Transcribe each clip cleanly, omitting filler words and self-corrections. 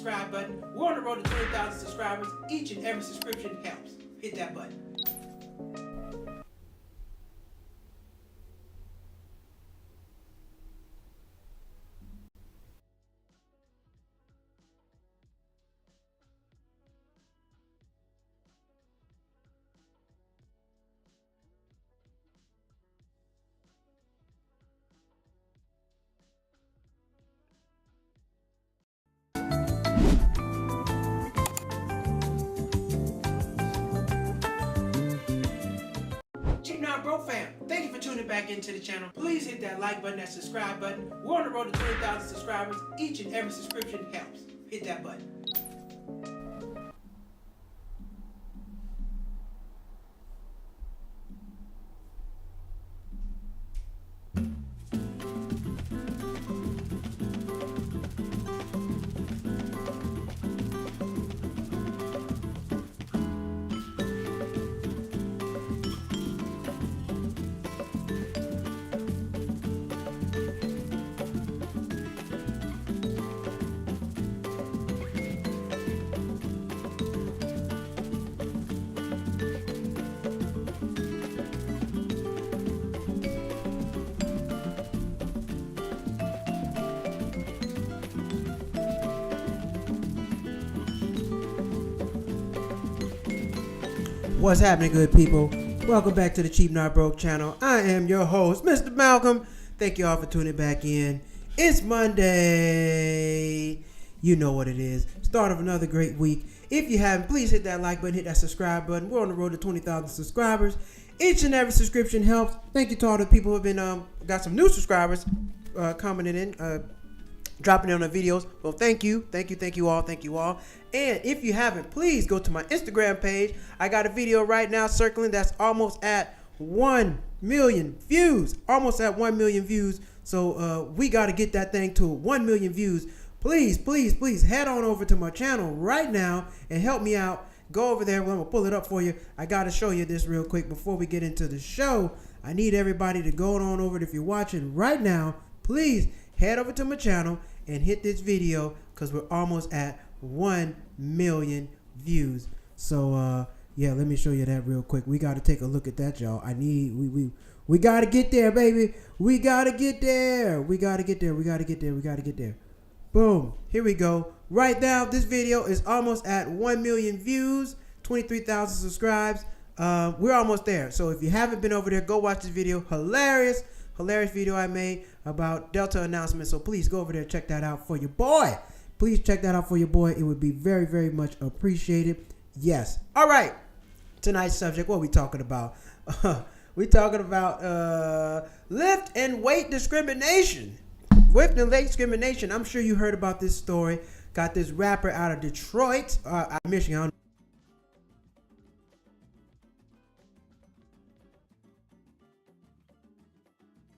subscribe button. We're on the road to 20,000 subscribers. Each and every subscription helps. Hit that button. Cheap Not Broke fam, thank you for tuning back into the channel. Please hit that like button, that subscribe button. We're on the road to 20,000 subscribers. Each and every subscription helps. Hit that button. What's happening, good people? Welcome back to the Cheap Not Broke channel. I am your host, Mr. Malcolm. Thank you all for tuning back in. It's Monday. You know what it is. Start of another great week. If you haven't, please hit that like button, hit that subscribe button. We're on the road to 20,000 subscribers. Each and every subscription helps. Thank you to all the people who have been got some new subscribers commenting in, dropping in on the videos. Well, thank you all. And if you haven't, please go to my Instagram page. I got a video right now circling that's almost at 1 million views. So we got to get that thing to 1 million views. Please head on over to my channel right now and help me out. Go over there. Well, I'm gonna pull it up for you. I got to show you this real quick before we get into the show. I need everybody to go on over. If you're watching right now, please head over to my channel and hit this video because we're almost at 1 million views. So yeah, let me show you that real quick. We got to take a look at that, y'all. We got to get there, baby. We got to get there. Boom. Here we go. Right now, this video is almost at 1 million views, 23,000 subscribes. We're almost there. So if you haven't been over there, go watch this video. Hilarious video I made about Delta announcement. So please go over there and check that out for your boy. It would be very, very much appreciated. Yes. All right. Tonight's subject, what are we talking about? We're talking about Lyft and weight discrimination. I'm sure you heard about this story. Got this rapper out of Detroit, Michigan.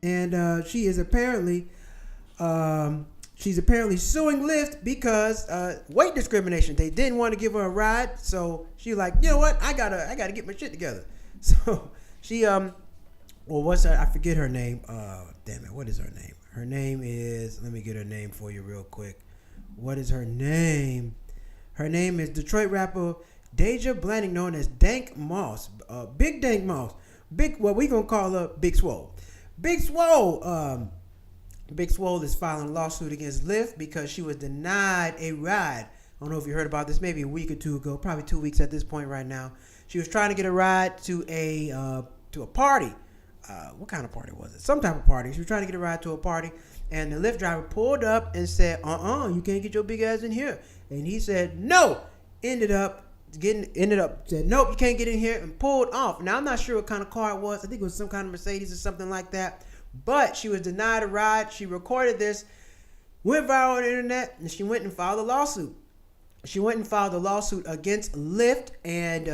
And she is apparently suing Lyft because weight discrimination. They didn't want to give her a ride, so she like, you know what? I gotta get my shit together. So she what's her? I forget her name. Damn it, what is her name? Her name is. Let me get her name for you real quick. What is her name? Her name is Detroit rapper Deja Blanding, known as Dank Moss. Big Dank Moss. What we gonna call her Big Swole. Big Swole. Big Swole is filing a lawsuit against Lyft because she was denied a ride. I don't know if you heard about this, maybe a week or two ago, probably 2 weeks at this point right now. She was trying to get a ride to a party. What kind of party was it? Some type of party. She was trying to get a ride to a party, and the Lyft driver pulled up and said, you can't get your big ass in here. And he said, no. Ended up said, nope, you can't get in here, and pulled off. Now, I'm not sure what kind of car it was. I think it was some kind of Mercedes or something like that. But she was denied a ride. She recorded this, went viral on the internet, and she went and filed a lawsuit. Against Lyft, and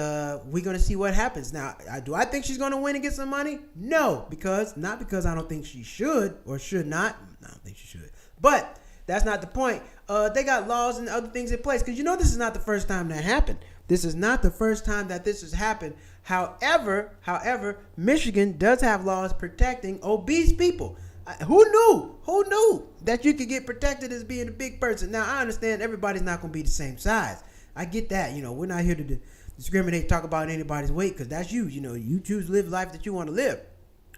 we're going to see what happens. Now, do I think she's going to win and get some money? No, not because I don't think she should or should not. I don't think she should. But that's not the point. They got laws and other things in place because this is not the first time that happened. This is not the first time that this has happened. However, Michigan does have laws protecting obese people. Who knew? Who knew that you could get protected as being a big person? Now, I understand everybody's not going to be the same size. I get that. We're not here to discriminate, talk about anybody's weight, because that's you. You choose to live life that you want to live.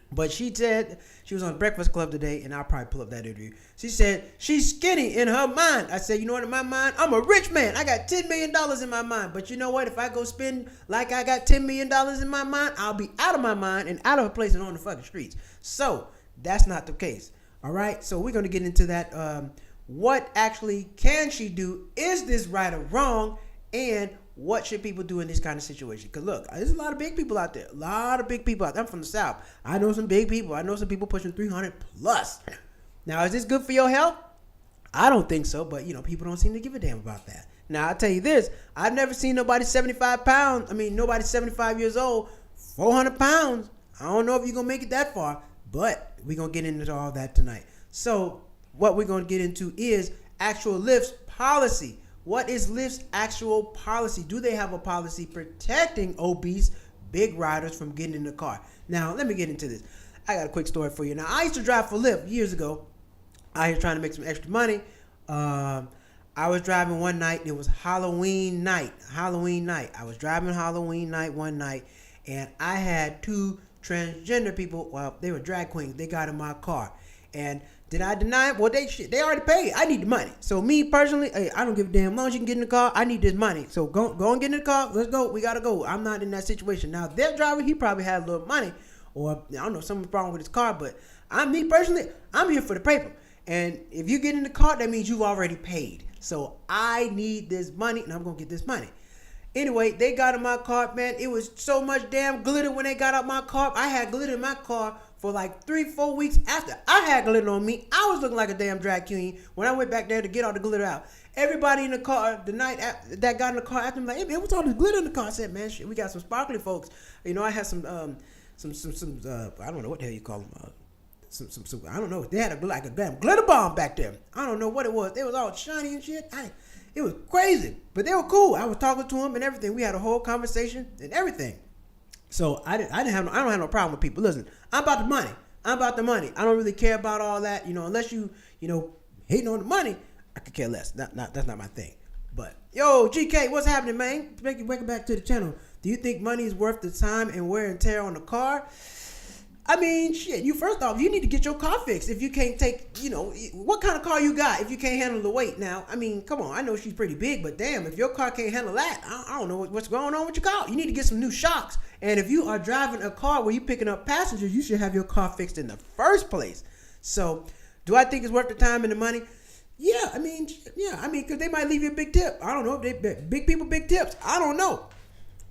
But she said, she was on Breakfast Club today, and I'll probably pull up that interview. She said she's skinny in her mind. I said, you know what, in my mind, I'm a rich man. I got $10 million in my mind. But you know what? If I go spend like I got $10 million in my mind, I'll be out of my mind and out of a place and on the fucking streets. So that's not the case. All right? So we're going to get into that. What actually can she do? Is this right or wrong? And what should people do in this kind of situation? Because look, there's a lot of big people out there. A lot of big people out there. I'm from the South. I know some big people. I know some people pushing 300 plus. Now, is this good for your health? I don't think so. But, people don't seem to give a damn about that. Now, I'll tell you this. I've never seen nobody 75 pounds. Nobody 75 years old, 400 pounds. I don't know if you're going to make it that far. But we're going to get into all that tonight. So what we're going to get into is actual Lyft's policy. What is Lyft's actual policy? Do they have a policy protecting obese big riders from getting in the car? Now, let me get into this. I got a quick story for you. Now, I used to drive for Lyft years ago. I was trying to make some extra money. I was driving one night. It was Halloween night. I was driving Halloween night one night, and I had two transgender people. Well, they were drag queens. They got in my car. And did I deny it? Well, they already paid. I need the money. So me personally, hey, I don't give a damn. As long as you can get in the car, I need this money. So go and get in the car. Let's go. We gotta go. I'm not in that situation. Now their driver, he probably had a little money, or I don't know, something's wrong with his car. But me personally, I'm here for the paper. And if you get in the car, that means you've already paid. So I need this money, and I'm gonna get this money. Anyway, they got in my car, man. It was so much damn glitter when they got out my car. I had glitter in my car for like 3-4 weeks after I had glitter on me. I was looking like a damn drag queen when I went back there to get all the glitter out. Everybody in the car the night that got in the car after me like, hey man, what's all this glitter in the car? I said, man, shit, we got some sparkly folks. I had some I don't know what the hell you call them. Some I don't know. They had like a damn glitter bomb back there. I don't know what it was. It was all shiny and shit. It was crazy, but they were cool. I was talking to them and everything. We had a whole conversation and everything. So I don't have no problem with people. Listen, I'm about the money. I don't really care about all that. Unless you hating on the money, I could care less. That's not my thing. But yo, GK, what's happening, man? Welcome back to the channel. Do you think money is worth the time and wear and tear on the car? Shit, first off, you need to get your car fixed if you can't take, what kind of car you got if you can't handle the weight. Now, come on, I know she's pretty big, but damn, if your car can't handle that, I don't know what's going on with your car. You need to get some new shocks. And if you are driving a car where you're picking up passengers, you should have your car fixed in the first place. So, do I think it's worth the time and the money? Yeah, because they might leave you a big tip. I don't know if they big people, big tips. I don't know.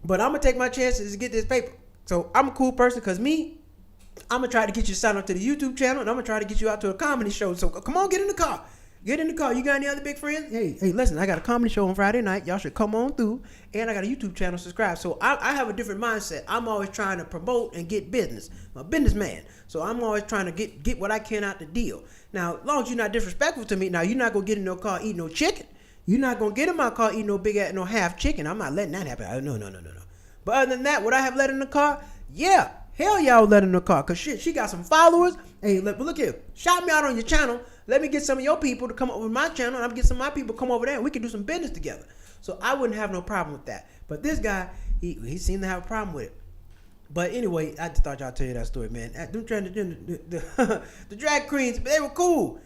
But I'm going to take my chances to get this paper. So, I'm a cool person because I'm going to try to get you signed up to the YouTube channel, and I'm going to try to get you out to a comedy show. So come on, get in the car. Get in the car. You got any other big friends? Hey, listen, I got a comedy show on Friday night. Y'all should come on through. And I got a YouTube channel, subscribe. So I have a different mindset. I'm always trying to promote and get business. I'm a businessman. So I'm always trying to get what I can out the deal. Now, as long as you're not disrespectful to me, now you're not going to get in no car eating no chicken. You're not going to get in my car eating no half chicken. I'm not letting that happen. No. But other than that, would I have let in the car? Yeah. Hell yeah, I would let her in the car. Because shit, she got some followers. Hey, look here. Shout me out on your channel. Let me get some of your people to come over to my channel. And I'll get some of my people to come over there. And we can do some business together. So I wouldn't have no problem with that. But this guy, he seemed to have a problem with it. But anyway, I just thought y'all tell you that story, man. The drag queens, they were cool.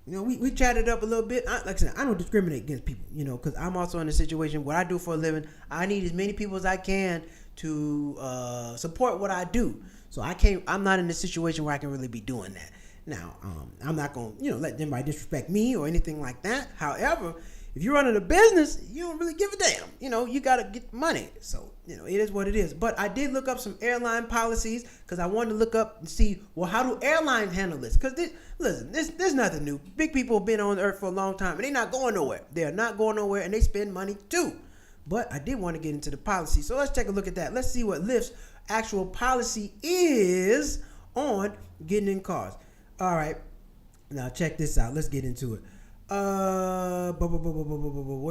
We chatted up a little bit. Like I said, I don't discriminate against people, because I'm also in a situation where I do for a living. I need as many people as I can to support what I do. So I'm not in a situation where I can really be doing that. Now, I'm not going to, let anybody disrespect me or anything like that. However, if you're running a business, you don't really give a damn. You got to get money. So, it is what it is. But I did look up some airline policies because I wanted to look up and see, well, how do airlines handle this? Because there's nothing new. Big people have been on Earth for a long time and they're not going nowhere. They're not going nowhere and they spend money too. But I did want to get into the policy. So let's take a look at that. Let's see what Lyft's actual policy is on getting in cars. All right. Now check this out. Let's get into it. Where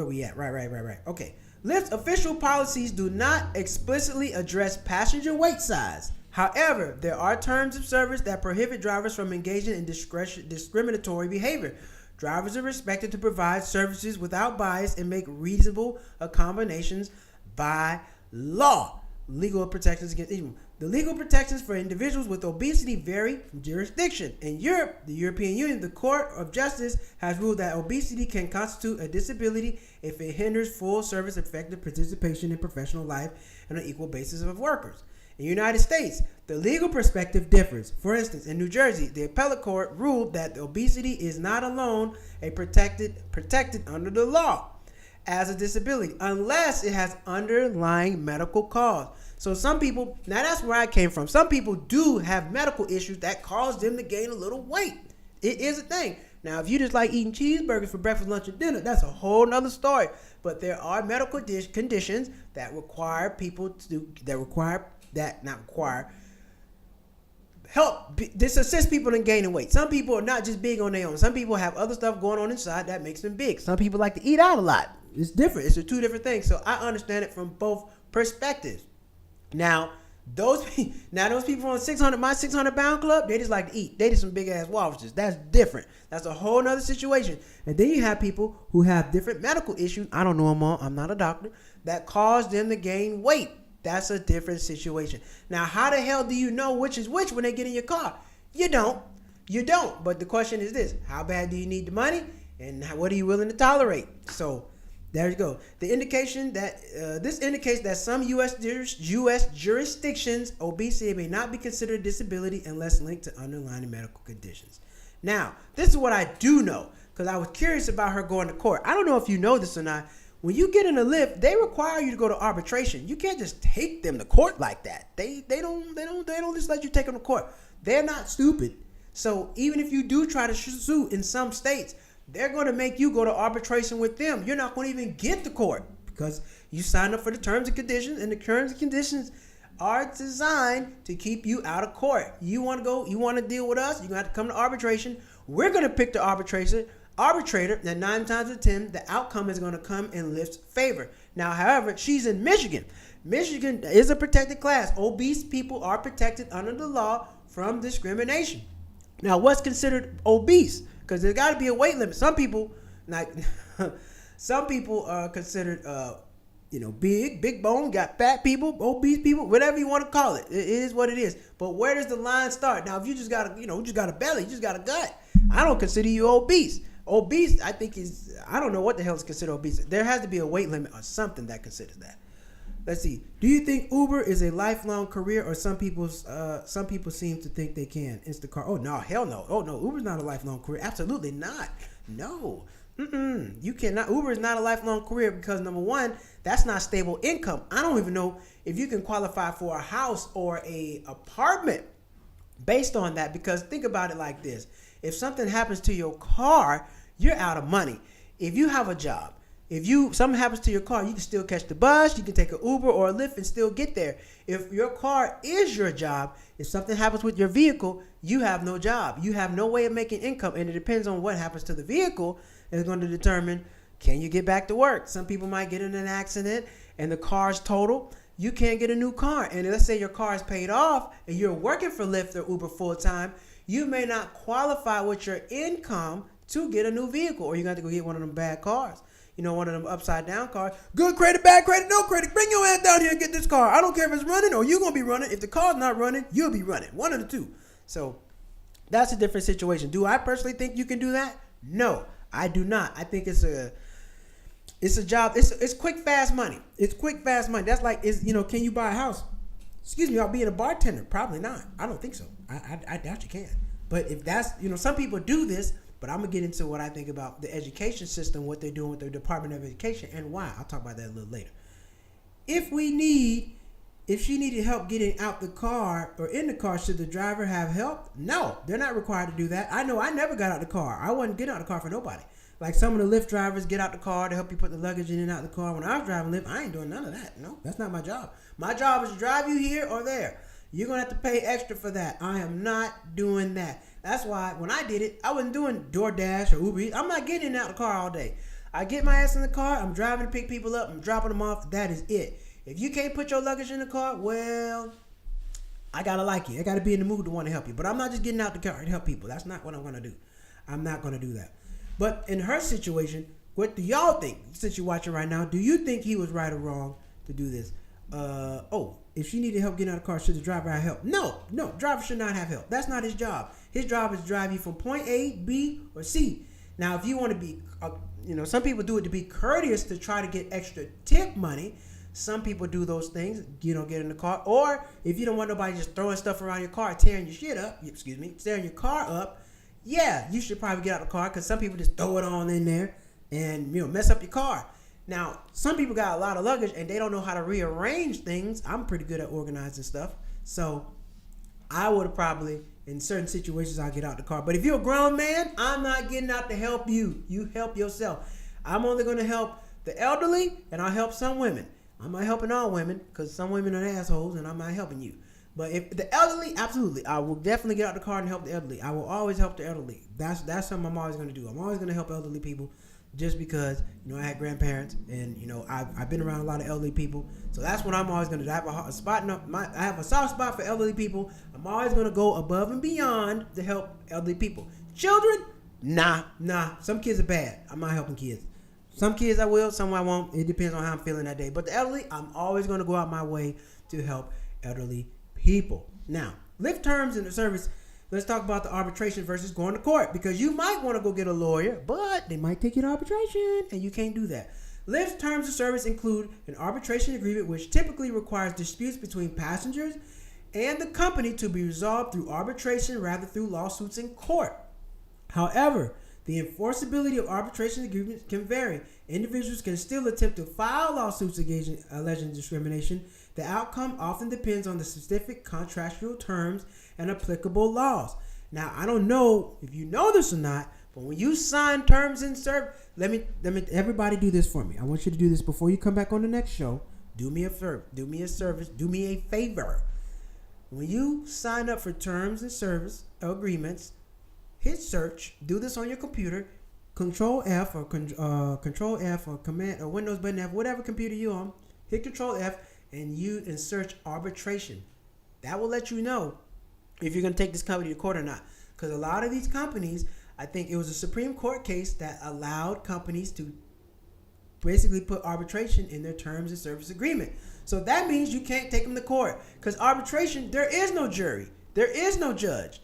we at? Right. Okay. Lyft's official policies do not explicitly address passenger weight size. However, there are terms of service that prohibit drivers from engaging in discriminatory behavior. Drivers are expected to provide services without bias and make reasonable accommodations by law. Legal protections against evil. The legal protections for individuals with obesity vary from jurisdiction. In Europe, the European Union, the Court of Justice has ruled that obesity can constitute a disability if it hinders full service effective participation in professional life on an equal basis of workers. In the United States, the legal perspective differs. For instance, in New Jersey, the appellate court ruled that obesity is not alone a protected under the law as a disability unless it has underlying medical cause. So some people, now that's where I came from. Some people do have medical issues that cause them to gain a little weight. It is a thing. Now, if you just like eating cheeseburgers for breakfast, lunch, and dinner, that's a whole nother story. But there are medical conditions that require people to help. This assists people in gaining weight. Some people are not just big on their own. Some people have other stuff going on inside that makes them big. Some people like to eat out a lot. It's different. It's two different things. So I understand it from both perspectives. Now, those people on 600 pound club, they just like to eat. They just some big ass walruses. That's different. That's a whole nother situation. And then you have people who have different medical issues. I don't know them all. I'm not a doctor. That cause them to gain weight. That's a different situation. Now, how the hell do you know which is which when they get in your car? You don't. But the question is this: how bad do you need the money, and what are you willing to tolerate? So there you go. This indicates that some U.S. jurisdictions, obesity may not be considered a disability unless linked to underlying medical conditions. Now, this is what I do know, because I was curious about her going to court. I don't know if you know this or not. When you get in a Lyft, they require you to go to arbitration. You can't just take them to court like that. They don't just let you take them to court. They're not stupid. So even if you do try to sue in some states, they're going to make you go to arbitration with them. You're not going to even get to court because you signed up for the terms and conditions, and the terms and conditions are designed to keep you out of court. You want to deal with us, you're going to have to come to arbitration. We're going to pick the arbitrator, and 9 times out of 10, the outcome is going to come in Lyft's favor. Now, however, she's in Michigan. Michigan is a protected class. Obese people are protected under the law from discrimination. Now, what's considered obese? Because there's got to be a weight limit. Some people are considered, big bone, got fat people, obese people, whatever you want to call it. It is what it is. But where does the line start? Now, if you just got a belly, you just got a gut, I don't consider you obese. Obese, I think I don't know what the hell is considered obese. There has to be a weight limit or something that considers that. Let's see. Do you think Uber is a lifelong career, or some people seem to think they can? Instacart. Oh no, hell no. Oh no, Uber's not a lifelong career. Absolutely not. No. You cannot. Uber is not a lifelong career because, number one, that's not stable income. I don't even know if you can qualify for a house or a apartment based on that, because think about it like this. If something happens to your car, you're out of money. If you have a job, something happens to your car, you can still catch the bus, you can take an Uber or a Lyft and still get there. If your car is your job, if something happens with your vehicle, you have no job. You have no way of making income, and it depends on what happens to the vehicle is going to determine, can you get back to work? Some people might get in an accident and the car's total. You can't get a new car. And let's say your car is paid off and you're working for Lyft or Uber full time, you may not qualify with your income to get a new vehicle, or you're going to have to go get one of them bad cars. One of them upside down cars. Good credit, bad credit, no credit. Bring your ass down here and get this car. I don't care if it's running or you're going to be running. If the car's not running, you'll be running. One of the two. So that's a different situation. Do I personally think you can do that? No, I do not. I think it's a job. It's quick, fast money. It's quick, fast money. That's like, can you buy a house? Excuse me, I'll be a bartender. Probably not. I don't think so. I doubt you can. But if that's, some people do this, but I'm going to get into what I think about the education system, what they're doing with the Department of Education, and why. I'll talk about that a little later. If she needed help getting out the car or in the car, should the driver have help? No, they're not required to do that. I know I never got out the car. I wasn't getting out the car for nobody. Like some of the Lyft drivers get out the car to help you put the luggage in and out the car. When I was driving Lyft, I ain't doing none of that. No, that's not my job. My job is to drive you here or there. You're going to have to pay extra for that. I am not doing that. That's why when I did it, I wasn't doing DoorDash or Uber Eats. I'm not getting out of the car all day. I get my ass in the car. I'm driving to pick people up. I'm dropping them off. That is it. If you can't put your luggage in the car, well, I gotta like you. I gotta be in the mood to want to help you. But I'm not just getting out the car and help people. That's not what I'm gonna do. I'm not gonna do that. But in her situation, what do y'all think? Since you're watching right now, do you think he was right or wrong to do this? If she needed help getting out of the car, should the driver have help? No, driver should not have help. That's not his job. His job is to drive you from point A, B, or C. Now, if you want to be, some people do it to be courteous to try to get extra tip money. Some people do those things, get in the car. Or if you don't want nobody just throwing stuff around your car, tearing your car up, yeah, you should probably get out of the car, because some people just throw it on in there and, mess up your car. Now, some people got a lot of luggage and they don't know how to rearrange things. I'm pretty good at organizing stuff. So I would have probably, in certain situations, I'll get out the car. But if you're a grown man, I'm not getting out to help you. You help yourself. I'm only going to help the elderly, and I'll help some women. I'm not helping all women, because some women are assholes, and I'm not helping you. But if the elderly, absolutely, I will definitely get out the car and help the elderly. I will always help the elderly. That's something I'm always going to do. I'm always going to help elderly people, just because, I had grandparents, and, I've been around a lot of elderly people. So that's what I'm always going to do. I have I have a soft spot for elderly people. I'm always going to go above and beyond to help elderly people. Children? Nah. Some kids are bad. I'm not helping kids. Some kids I will, some I won't. It depends on how I'm feeling that day. But the elderly, I'm always going to go out my way to help elderly people. Now, Lyft terms in the service. Let's talk about the arbitration versus going to court, because you might want to go get a lawyer, but they might take you to arbitration, and you can't do that. Lyft terms of service include an arbitration agreement, which typically requires disputes between passengers and the company to be resolved through arbitration rather through lawsuits in court. However, the enforceability of arbitration agreements can vary. Individuals can still attempt to file lawsuits alleging discrimination. The outcome often depends on the specific contractual terms and applicable laws. Now, I don't know if you know this or not, but when you sign terms and service, let me everybody do this for me. I want you to do this before you come back on the next show. Do me a favor. Do me a favor. When you sign up for terms and service agreements, hit search. Do this on your computer. Control F or Command or Windows button F, whatever computer you're on. Hit Control F and search arbitration. That will let you know if you're going to take this company to court or not. Because a lot of these companies, I think it was a Supreme Court case that allowed companies to basically put arbitration in their terms and service agreement. So that means you can't take them to court. Because arbitration, there is no jury. There is no judge.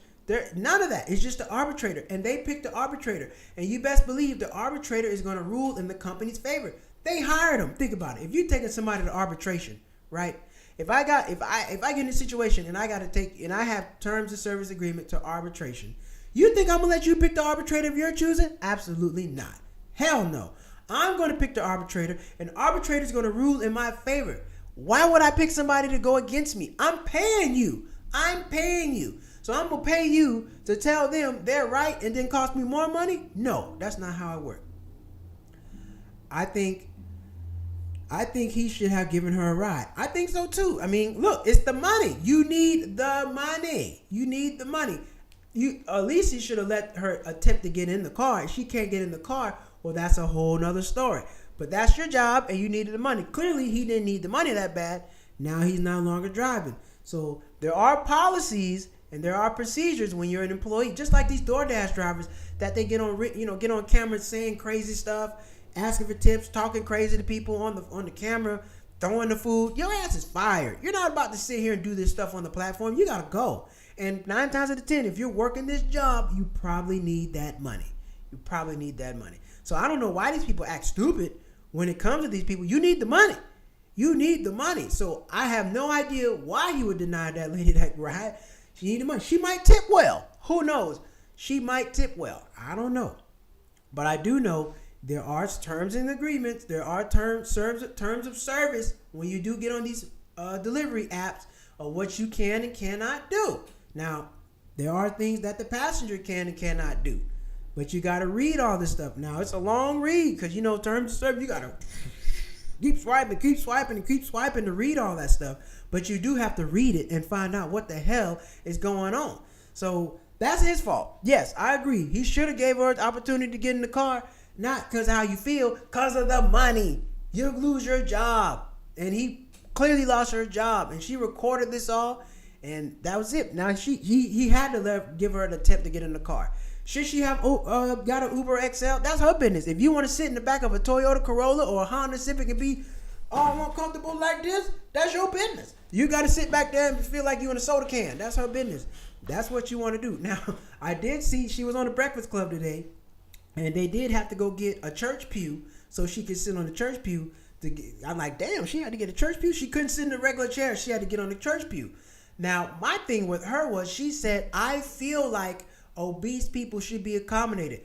None of that. It's just the arbitrator. And they picked the arbitrator. And you best believe the arbitrator is going to rule in the company's favor. They hired them. Think about it. If you're taking somebody to arbitration, right? If I get in a situation and I have terms of service agreement to arbitration, you think I'm gonna let you pick the arbitrator of your choosing? Absolutely not. Hell no. I'm gonna pick the arbitrator, and the arbitrator is gonna rule in my favor. Why would I pick somebody to go against me? I'm paying you. So I'm gonna pay you to tell them they're right and then cost me more money? No, that's not how it works. I think he should have given her a ride. I think so too. I mean, look, it's the money. You need the money. At least he should have let her attempt to get in the car. If she can't get in the car, well, that's a whole nother story. But that's your job, and you needed the money. Clearly, he didn't need the money that bad. Now he's no longer driving. So there are policies and there are procedures when you're an employee, just like these DoorDash drivers that they get on camera saying crazy stuff, asking for tips, talking crazy to people on the camera, throwing the food. Your ass is fired. You're not about to sit here and do this stuff on the platform. You gotta go. And 9 times out of 10, if you're working this job, you probably need that money. So I don't know why these people act stupid when it comes to these people. You need the money. So I have no idea why he would deny that lady that ride. She needed money. She might tip well. Who knows? She might tip well. I don't know. But I do know there are terms and agreements. There are terms of service when you do get on these delivery apps of what you can and cannot do. Now, there are things that the passenger can and cannot do. But you got to read all this stuff. Now, it's a long read because, terms of service, you got to keep swiping to read all that stuff. But you do have to read it and find out what the hell is going on. So that's his fault. Yes, I agree. He should have gave her the opportunity to get in the car. Not because how you feel, because of the money. You lose your job. And he clearly lost her job. And she recorded this all. and that was it. Now he had to give her an attempt to get in the car. Should she have got an Uber XL? That's her business. If you want to sit in the back of a Toyota Corolla or a Honda Civic and be all uncomfortable like this, that's your business. You got to sit back there and feel like you're in a soda can. That's her business. That's what you want to do. Now, I did see she was on the Breakfast Club today, and they did have to go get a church pew so she could sit on the church pew. I'm like, damn, she had to get a church pew? She couldn't sit in a regular chair. She had to get on the church pew. Now, my thing with her was she said, I feel like obese people should be accommodated.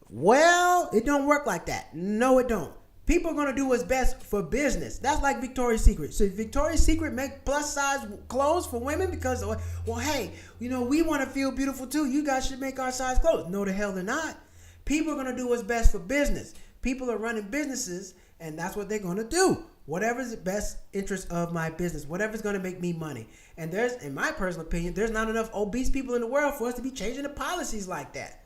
Well, it don't work like that. No, it don't. People are going to do what's best for business. That's like Victoria's Secret. So Victoria's Secret make plus size clothes for women because, well, hey, we want to feel beautiful too. You guys should make our size clothes. No, the hell they're not. People are going to do what's best for business. People are running businesses, and that's what they're going to do. Whatever's the best interest of my business, whatever's going to make me money. And in my personal opinion, there's not enough obese people in the world for us to be changing the policies like that.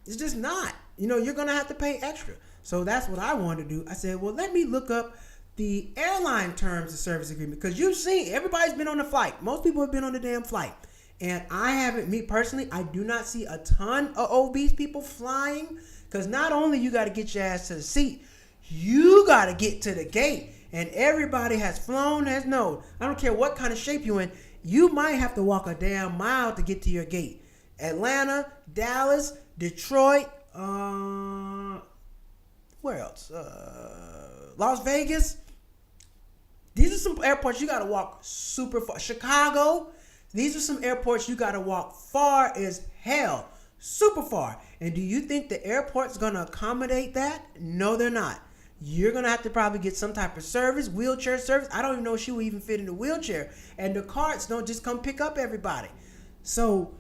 It's just not. You're going to have to pay extra. So that's what I wanted to do. I said, well, let me look up the airline terms of service agreement, because you've seen, everybody's been on the flight. Most people have been on the damn flight. And I haven't, me personally, I do not see a ton of obese people flying, because not only you got to get your ass to the seat, you got to get to the gate. And everybody has flown, has known. I don't care what kind of shape you're in. You might have to walk a damn mile to get to your gate. Atlanta, Dallas, Detroit, where else? Las Vegas. These are some airports you got to walk super far. Chicago. These are some airports you got to walk far as hell. Super far. And do you think the airport's going to accommodate that? No, they're not. You're going to have to probably get some type of service, wheelchair service. I don't even know if she will even fit in the wheelchair. And the carts don't just come pick up everybody. So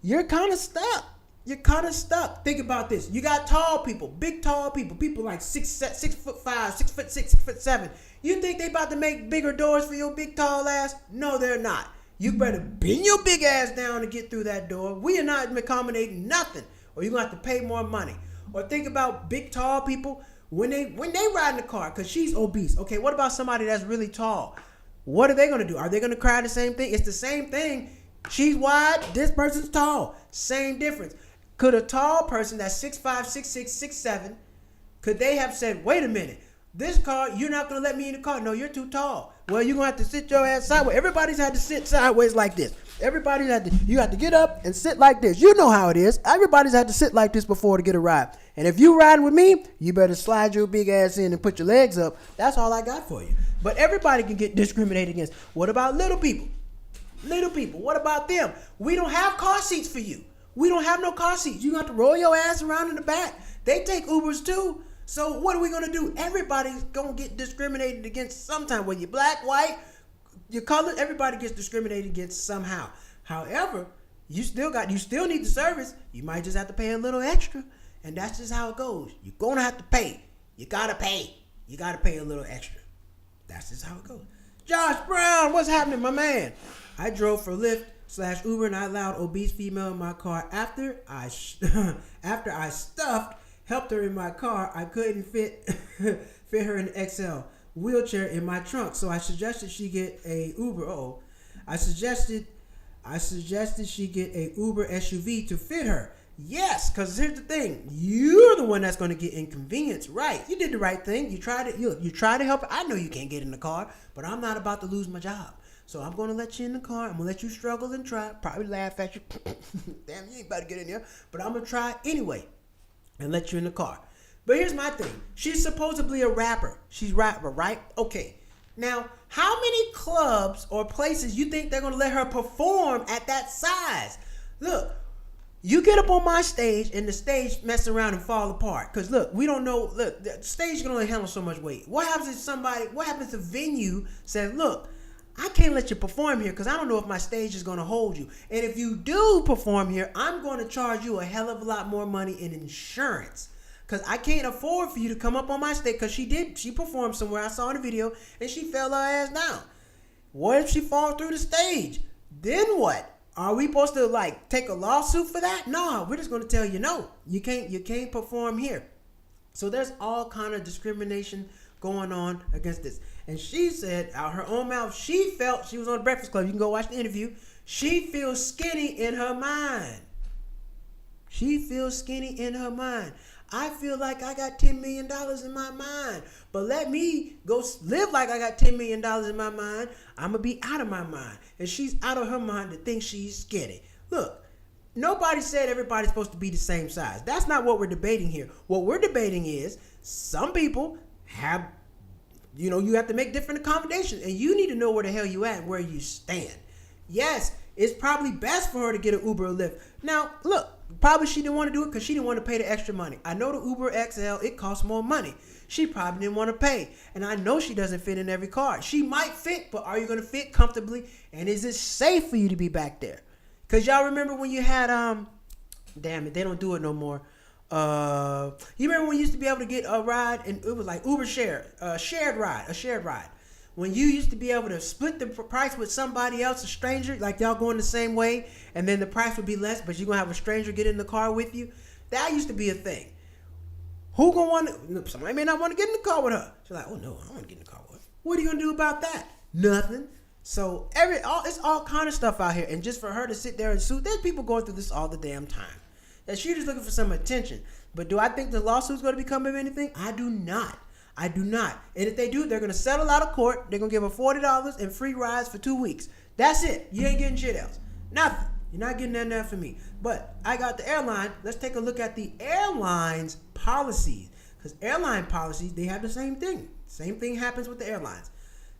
you're kind of stuck. You're kind of stuck. Think about this. You got tall people, big tall people, people like 6'5", 6'6", 6'7". You think they about to make bigger doors for your big tall ass? No, they're not. You better bend your big ass down to get through that door. We are not accommodating nothing, or you're gonna have to pay more money. Or think about big tall people when they ride in the car, because she's obese. Okay, what about somebody that's really tall? What are they gonna do? Are they gonna cry the same thing? It's the same thing. She's wide, this person's tall. Same difference. Could a tall person that's 6'5", 6'6", 6'7", could they have said, wait a minute, this car, you're not going to let me in the car. No, you're too tall. Well, you're going to have to sit your ass sideways. Everybody's had to sit sideways like this. You have to get up and sit like this. You know how it is. Everybody's had to sit like this before to get a ride. And if you riding with me, you better slide your big ass in and put your legs up. That's all I got for you. But everybody can get discriminated against. What about little people? Little people, what about them? We don't have car seats for you. We don't have no car seats. You have to roll your ass around in the back. They take Ubers too. So what are we going to do? Everybody's going to get discriminated against sometime. Whether you're black, white, your color, everybody gets discriminated against somehow. However, you still need the service. You might just have to pay a little extra. And that's just how it goes. You're going to have to pay. You got to pay. You got to pay a little extra. That's just how it goes. Josh Brown, what's happening, my man? I drove for Lyft/Uber and I allowed obese female in my car. After I helped her in my car, I couldn't fit her in the XL wheelchair in my trunk. So I suggested she get a Uber. I suggested she get a Uber SUV to fit her. Yes, because here's the thing. You're the one that's going to get inconvenienced. Right. You did the right thing. You tried to help her. I know you can't get in the car, but I'm not about to lose my job. So I'm going to let you in the car. I'm going to let you struggle and try. Probably laugh at you. Damn, you ain't about to get in there. But I'm going to try anyway and let you in the car. But here's my thing. She's supposedly a rapper. She's rapper, right? Okay. Now, how many clubs or places you think they're going to let her perform at that size? Look, you get up on my stage and the stage mess around and fall apart. Because look, we don't know. Look, the stage can only handle so much weight. What happens if a venue says, look, I can't let you perform here because I don't know if my stage is going to hold you. And if you do perform here, I'm going to charge you a hell of a lot more money in insurance. Because I can't afford for you to come up on my stage. Because she performed somewhere. I saw in the video and she fell her ass down. What if she falls through the stage? Then what? Are we supposed to take a lawsuit for that? No, we're just going to tell you no. You can't perform here. So there's all kind of discrimination going on against this. And she said out her own mouth, she felt, she was on the Breakfast Club. You can go watch the interview. She feels skinny in her mind. She feels skinny in her mind. I feel like I got $10 million in my mind. But let me go live like I got $10 million in my mind. I'm going to be out of my mind. And she's out of her mind to think she's skinny. Look, nobody said everybody's supposed to be the same size. That's not what we're debating here. What we're debating is some people have, you have to make different accommodations. And you need to know where the hell you at and where you stand. Yes, it's probably best for her to get an Uber or Lyft. Now, look, probably she didn't want to do it because she didn't want to pay the extra money. I know the Uber XL, it costs more money. She probably didn't want to pay. And I know she doesn't fit in every car. She might fit, but are you going to fit comfortably? And is it safe for you to be back there? Because y'all remember when you had, damn it, they don't do it no more. You remember when you used to be able to get a ride and it was like Uber share, a shared ride. When you used to be able to split the price with somebody else, a stranger, like y'all going the same way, and then the price would be less, but you're going to have a stranger get in the car with you. That used to be a thing. Who going to want to, somebody may not want to get in the car with her. She's like, oh no, I don't want to get in the car with her. What are you going to do about that? Nothing. So it's all kind of stuff out here. And just for her to sit there and sue, there's people going through this all the damn time. That she's just looking for some attention. But do I think the lawsuit's going to become of anything? I do not. And if they do, they're going to settle out of court. They're going to give her $40 and free rides for 2 weeks. That's it. You ain't getting shit else. Nothing. You're not getting nothing else from me. But I got the airline. Let's take a look at the airline's policies. Because airline policies, they have the same thing. Same thing happens with the airlines.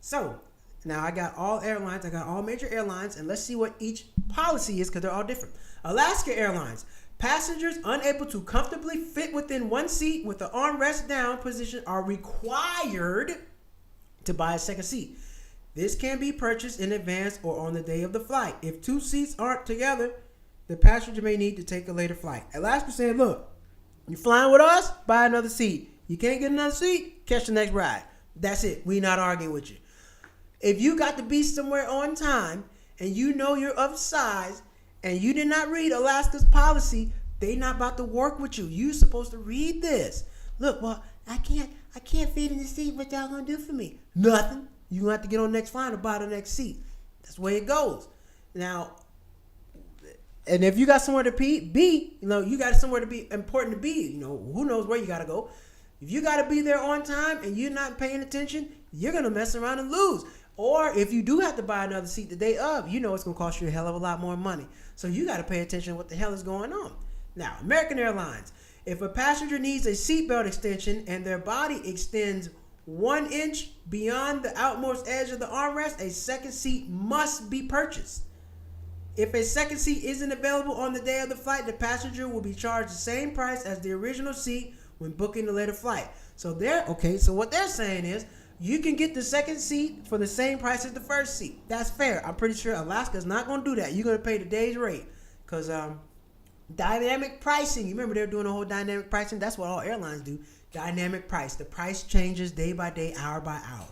So now I got all airlines. I got all major airlines. And let's see what each policy is because they're all different. Alaska Airlines. Passengers unable to comfortably fit within one seat with the armrest down position are required to buy a second seat. This can be purchased in advance or on the day of the flight. If 2 seats aren't together, the passenger may need to take a later flight. Alaska said, look, you're flying with us, buy another seat. You can't get another seat, catch the next ride. That's it. We're not arguing with you. If you got to be somewhere on time and you know you're of size, and you did not read Alaska's policy, they not about to work with you. You supposed to read this. Look, well, I can't fit in the seat. What y'all gonna do for me? Nothing. You gonna have to get on the next flight or buy the next seat. That's the way it goes. Now, and if you got somewhere to be, you got somewhere to be important to be. Who knows where you gotta go. If you gotta be there on time and you're not paying attention, you're gonna mess around and lose. Or if you do have to buy another seat the day of, it's going to cost you a hell of a lot more money. So you got to pay attention to what the hell is going on. Now, American Airlines. If a passenger needs a seatbelt extension and their body extends 1 inch beyond the outmost edge of the armrest, a second seat must be purchased. If a second seat isn't available on the day of the flight, the passenger will be charged the same price as the original seat when booking the later flight. So what they're saying is, you can get the second seat for the same price as the first seat. That's fair. I'm pretty sure Alaska's not going to do that. You're going to pay the day's rate. Because dynamic pricing. You remember they were doing the whole dynamic pricing? That's what all airlines do. Dynamic price. The price changes day by day, hour by hour.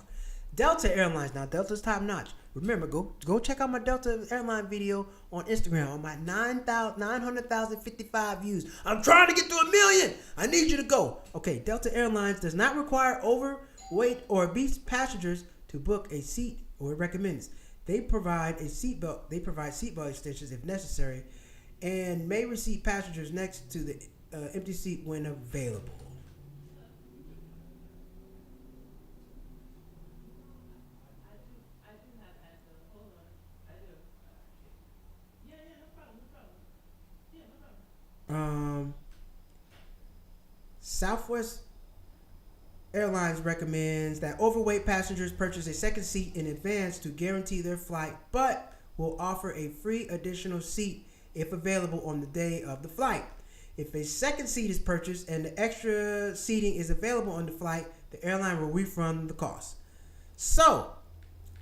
Delta Airlines. Now, Delta's top notch. Remember, go check out my Delta Airline video on Instagram on my 900,055 views. I'm trying to get to 1 million. I need you to go. Okay, Delta Airlines does not require overweight or obese passengers to book a seat, or it recommends. They provide seatbelt extensions if necessary, and may receive passengers next to the empty seat when available. Southwest Airlines recommends that overweight passengers purchase a second seat in advance to guarantee their flight, but will offer a free additional seat if available on the day of the flight. If a second seat is purchased and the extra seating is available on the flight, the airline will refund the cost. So,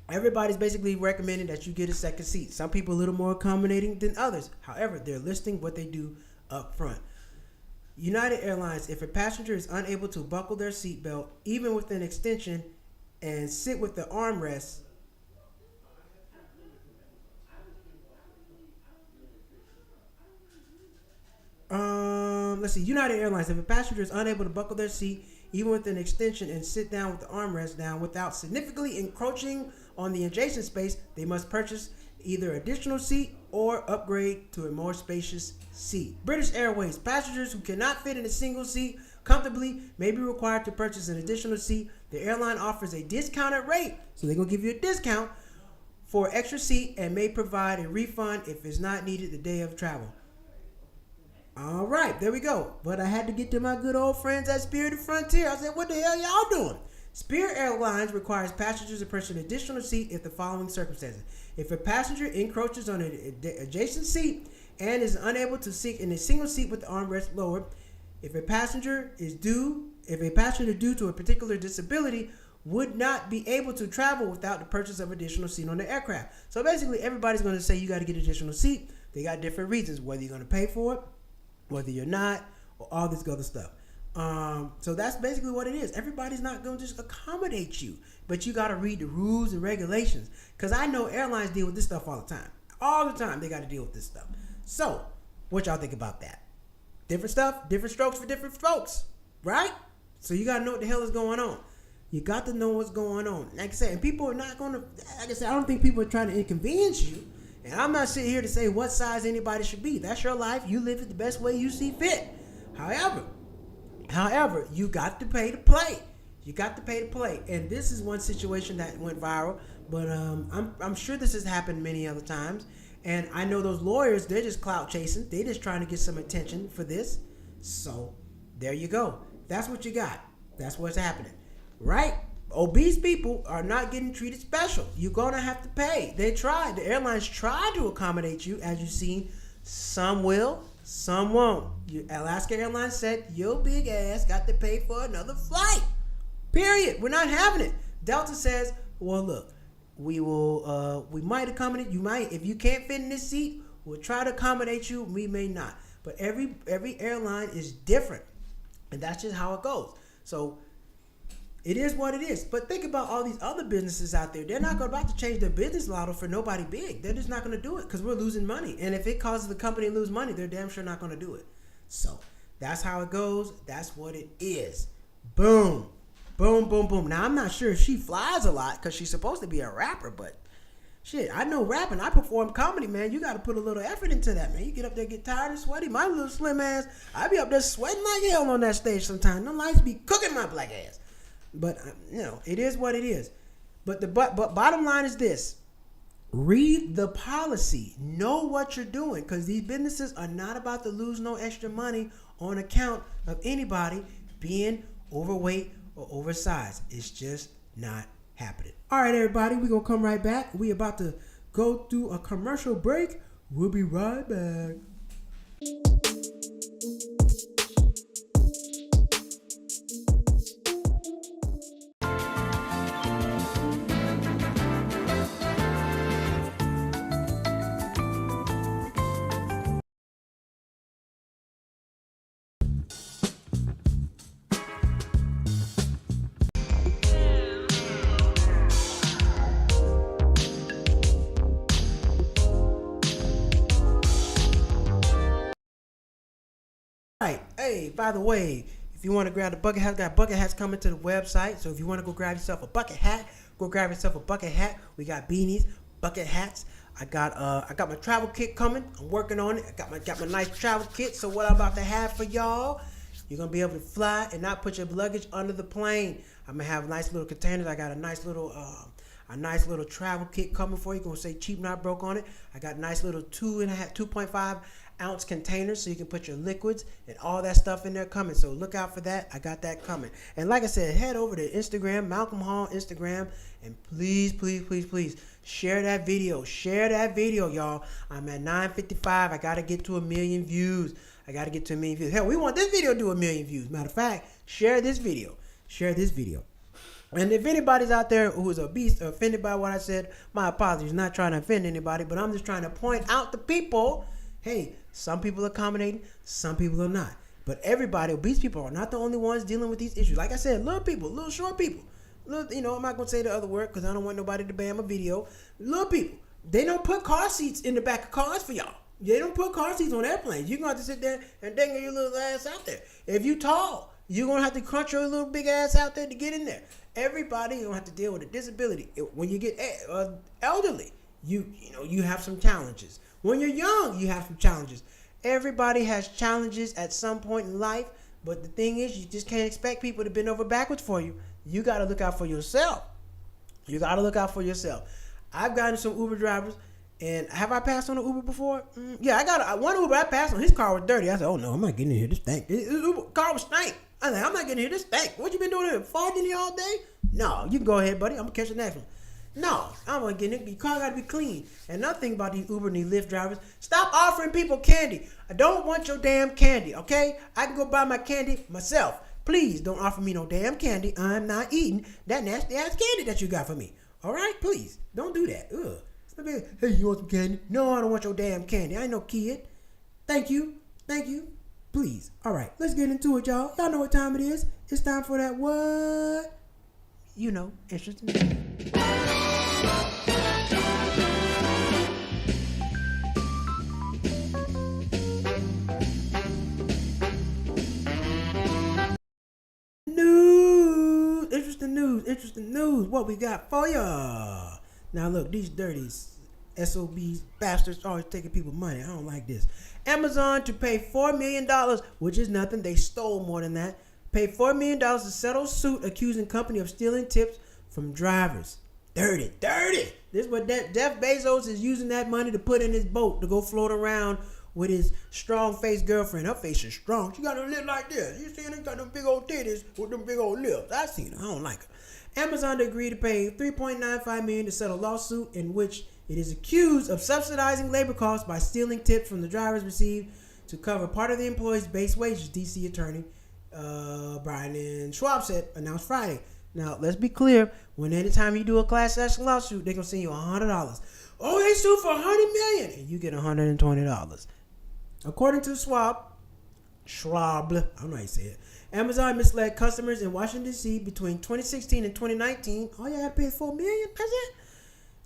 everybody's basically recommending that you get a second seat. Some people a little more accommodating than others. However, they're listing what they do up front. United Airlines, if a passenger is unable to buckle their seatbelt, even with an extension, and sit with the armrest, United Airlines, if a passenger is unable to buckle their seat, even with an extension, and sit down with the armrest down without significantly encroaching on the adjacent space, they must purchase either additional seat or upgrade to a more spacious seat. British Airways, passengers who cannot fit in a single seat comfortably may be required to purchase an additional seat. The airline offers a discounted rate, so they're going to give you a discount for an extra seat and may provide a refund if it's not needed the day of travel. All right, there we go. But I had to get to my good old friends at Spirit Frontier. I said, what the hell y'all doing? Spirit Airlines requires passengers to purchase an additional seat if the following circumstances. If a passenger encroaches on an adjacent seat and is unable to sit in a single seat with the armrest lowered, if a passenger due to a particular disability would not be able to travel without the purchase of additional seat on the aircraft. So basically, everybody's going to say you got to get additional seat. They got different reasons, whether you're going to pay for it, whether you're not, or all this other stuff. So that's basically what it is. Everybody's not going to just accommodate you, but you got to read the rules and regulations. Because I know airlines deal with this stuff all the time. All the time they got to deal with this stuff. So what y'all think about that? Different stuff, different strokes for different folks, right? So you got to know what the hell is going on. You got to know what's going on. Like I said, and people are not going to, like I said, I don't think people are trying to inconvenience you. And I'm not sitting here to say what size anybody should be. That's your life. You live it the best way you see fit. However, you got to pay to play. You got to pay to play. And this is one situation that went viral. But I'm sure this has happened many other times. And I know those lawyers, they're just clout chasing. They're just trying to get some attention for this. So there you go. That's what you got. That's what's happening. Right? Obese people are not getting treated special. You're going to have to pay. They tried. The airlines tried to accommodate you. As you've seen, some will, some won't. Alaska Airlines said, your big ass got to pay for another flight. Period. We're not having it. Delta says, well, look, we might accommodate you. If you can't fit in this seat, we'll try to accommodate you. We may not. But every airline is different. And that's just how it goes. So it is what it is. But think about all these other businesses out there. They're not about to change their business model for nobody big. They're just not going to do it because we're losing money. And if it causes the company to lose money, they're damn sure not going to do it. So that's how it goes. That's what it is. Boom. Boom, boom, boom. Now, I'm not sure if she flies a lot because she's supposed to be a rapper, but shit, I know rapping. I perform comedy, man. You got to put a little effort into that, man. You get up there, get tired and sweaty. My little slim ass, I be up there sweating like hell on that stage sometimes. Them lights be cooking my black ass. But, it is what it is. But bottom line is this. Read the policy. Know what you're doing because these businesses are not about to lose no extra money on account of anybody being overweight or oversized. It's just not happening. All right, everybody. We're going to come right back. We about to go through a commercial break. We'll be right back. Right. Hey, by the way, if you want to grab the bucket hat, got bucket hats coming to the website. So if you want to go grab yourself a bucket hat, go grab yourself a bucket hat. We got beanies, bucket hats. I got my travel kit coming. I'm working on it. I got my nice travel kit. So what I'm about to have for y'all, you're gonna be able to fly and not put your luggage under the plane. I'm gonna have nice little containers. I got a nice little travel kit coming for you. Gonna say cheap not broke on it. I got nice little 2.5 ounce containers so you can put your liquids and all that stuff in there coming. So look out for that. I got that coming. And like I said, head over to Instagram, Malcolm Hall Instagram, and please share that video. Share that video, y'all. I'm at 955. I gotta get to 1 million views. Hell, we want this video to do 1 million views. Matter of fact, share this video. And if anybody's out there who is obese or offended by what I said, my apologies. Not trying to offend anybody, but I'm just trying to point out to people, hey, some people are accommodating, some people are not. But everybody, obese people are not the only ones dealing with these issues. Like I said, little people, little short people. I'm not going to say the other word because I don't want nobody to ban my video. Little people, they don't put car seats in the back of cars for y'all. They don't put car seats on airplanes. You're going to have to sit there and dangle your little ass out there. If you tall, You're gonna have to crunch your little big ass out there to get in there. Everybody gonna have to deal with a disability. When you get elderly, you have some challenges. When you're young, you have some challenges. Everybody has challenges at some point in life, but the thing is, you just can't expect people to bend over backwards for you. You got to look out for yourself. You got to look out for yourself. I've gotten some Uber drivers, and have I passed on an Uber before? Yeah, I got one Uber I passed on. His car was dirty. I said, oh no, I'm not getting in here. This stink. His Uber car was stank. I said, I'm not getting in here. This stink. What you been doing here? Farting in here all day? No, you can go ahead, buddy. I'm going to catch the next one. No, I'm going to get in it. Your car got to be clean. And another thing about these Uber and these Lyft drivers, stop offering people candy. I don't want your damn candy, okay? I can go buy my candy myself. Please don't offer me no damn candy. I'm not eating that nasty ass candy that you got for me. All right? Please, don't do that. Ugh. Hey, you want some candy? No, I don't want your damn candy. I ain't no kid. Thank you. Thank you. Please. All right, let's get into it, y'all. Y'all know what time it is. It's time for that what? You know, interesting. Interesting news. What we got for ya? Now look, these dirty SOB bastards always taking people's money. I don't like this. Amazon to pay $4 million, which is nothing. They stole more than that. Paid $4 million to settle suit accusing company of stealing tips from drivers. Dirty. This is what Jeff Bezos is using that money to put in his boat to go float around with his strong-faced girlfriend. Her face is strong. She got a lip like this. You see her? Got them big old titties with them big old lips. I seen her. I don't like her. Amazon agreed to pay $3.95 million to settle a lawsuit in which it is accused of subsidizing labor costs by stealing tips from the drivers received to cover part of the employees' base wages, D.C. attorney Brian Schwab announced Friday. Now, let's be clear. When anytime you do a class action lawsuit, they're going to send you $100. Oh, they sued for $100 million, and you get $120. According to Schwab, I don't know how you say it, Amazon misled customers in Washington, D.C. between 2016 and 2019. All you had to pay $4 million, that's it?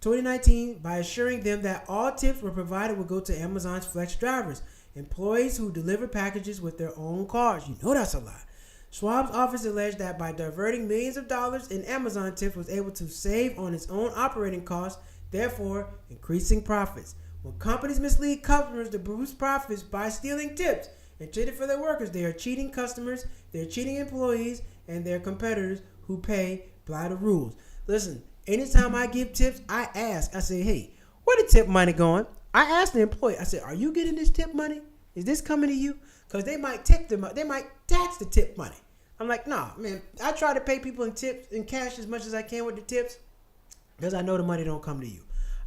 2019, by assuring them that all tips were provided would go to Amazon's flex drivers, employees who deliver packages with their own cars. You know that's a lie. Schwab's office alleged that by diverting millions of dollars in Amazon tips was able to save on its own operating costs, therefore increasing profits. When companies mislead customers to boost profits by stealing tips and treat it for their workers, they are cheating customers, they're cheating employees, and their competitors who pay by the rules. Listen, anytime I give tips, I ask. I say, hey, where the tip money going? I ask the employee. I said, are you getting this tip money? Is this coming to you? Because they might tip them. They might tax the tip money. I'm like, nah, man. I try to pay people in tips, in cash as much as I can with the tips, because I know the money don't come to you.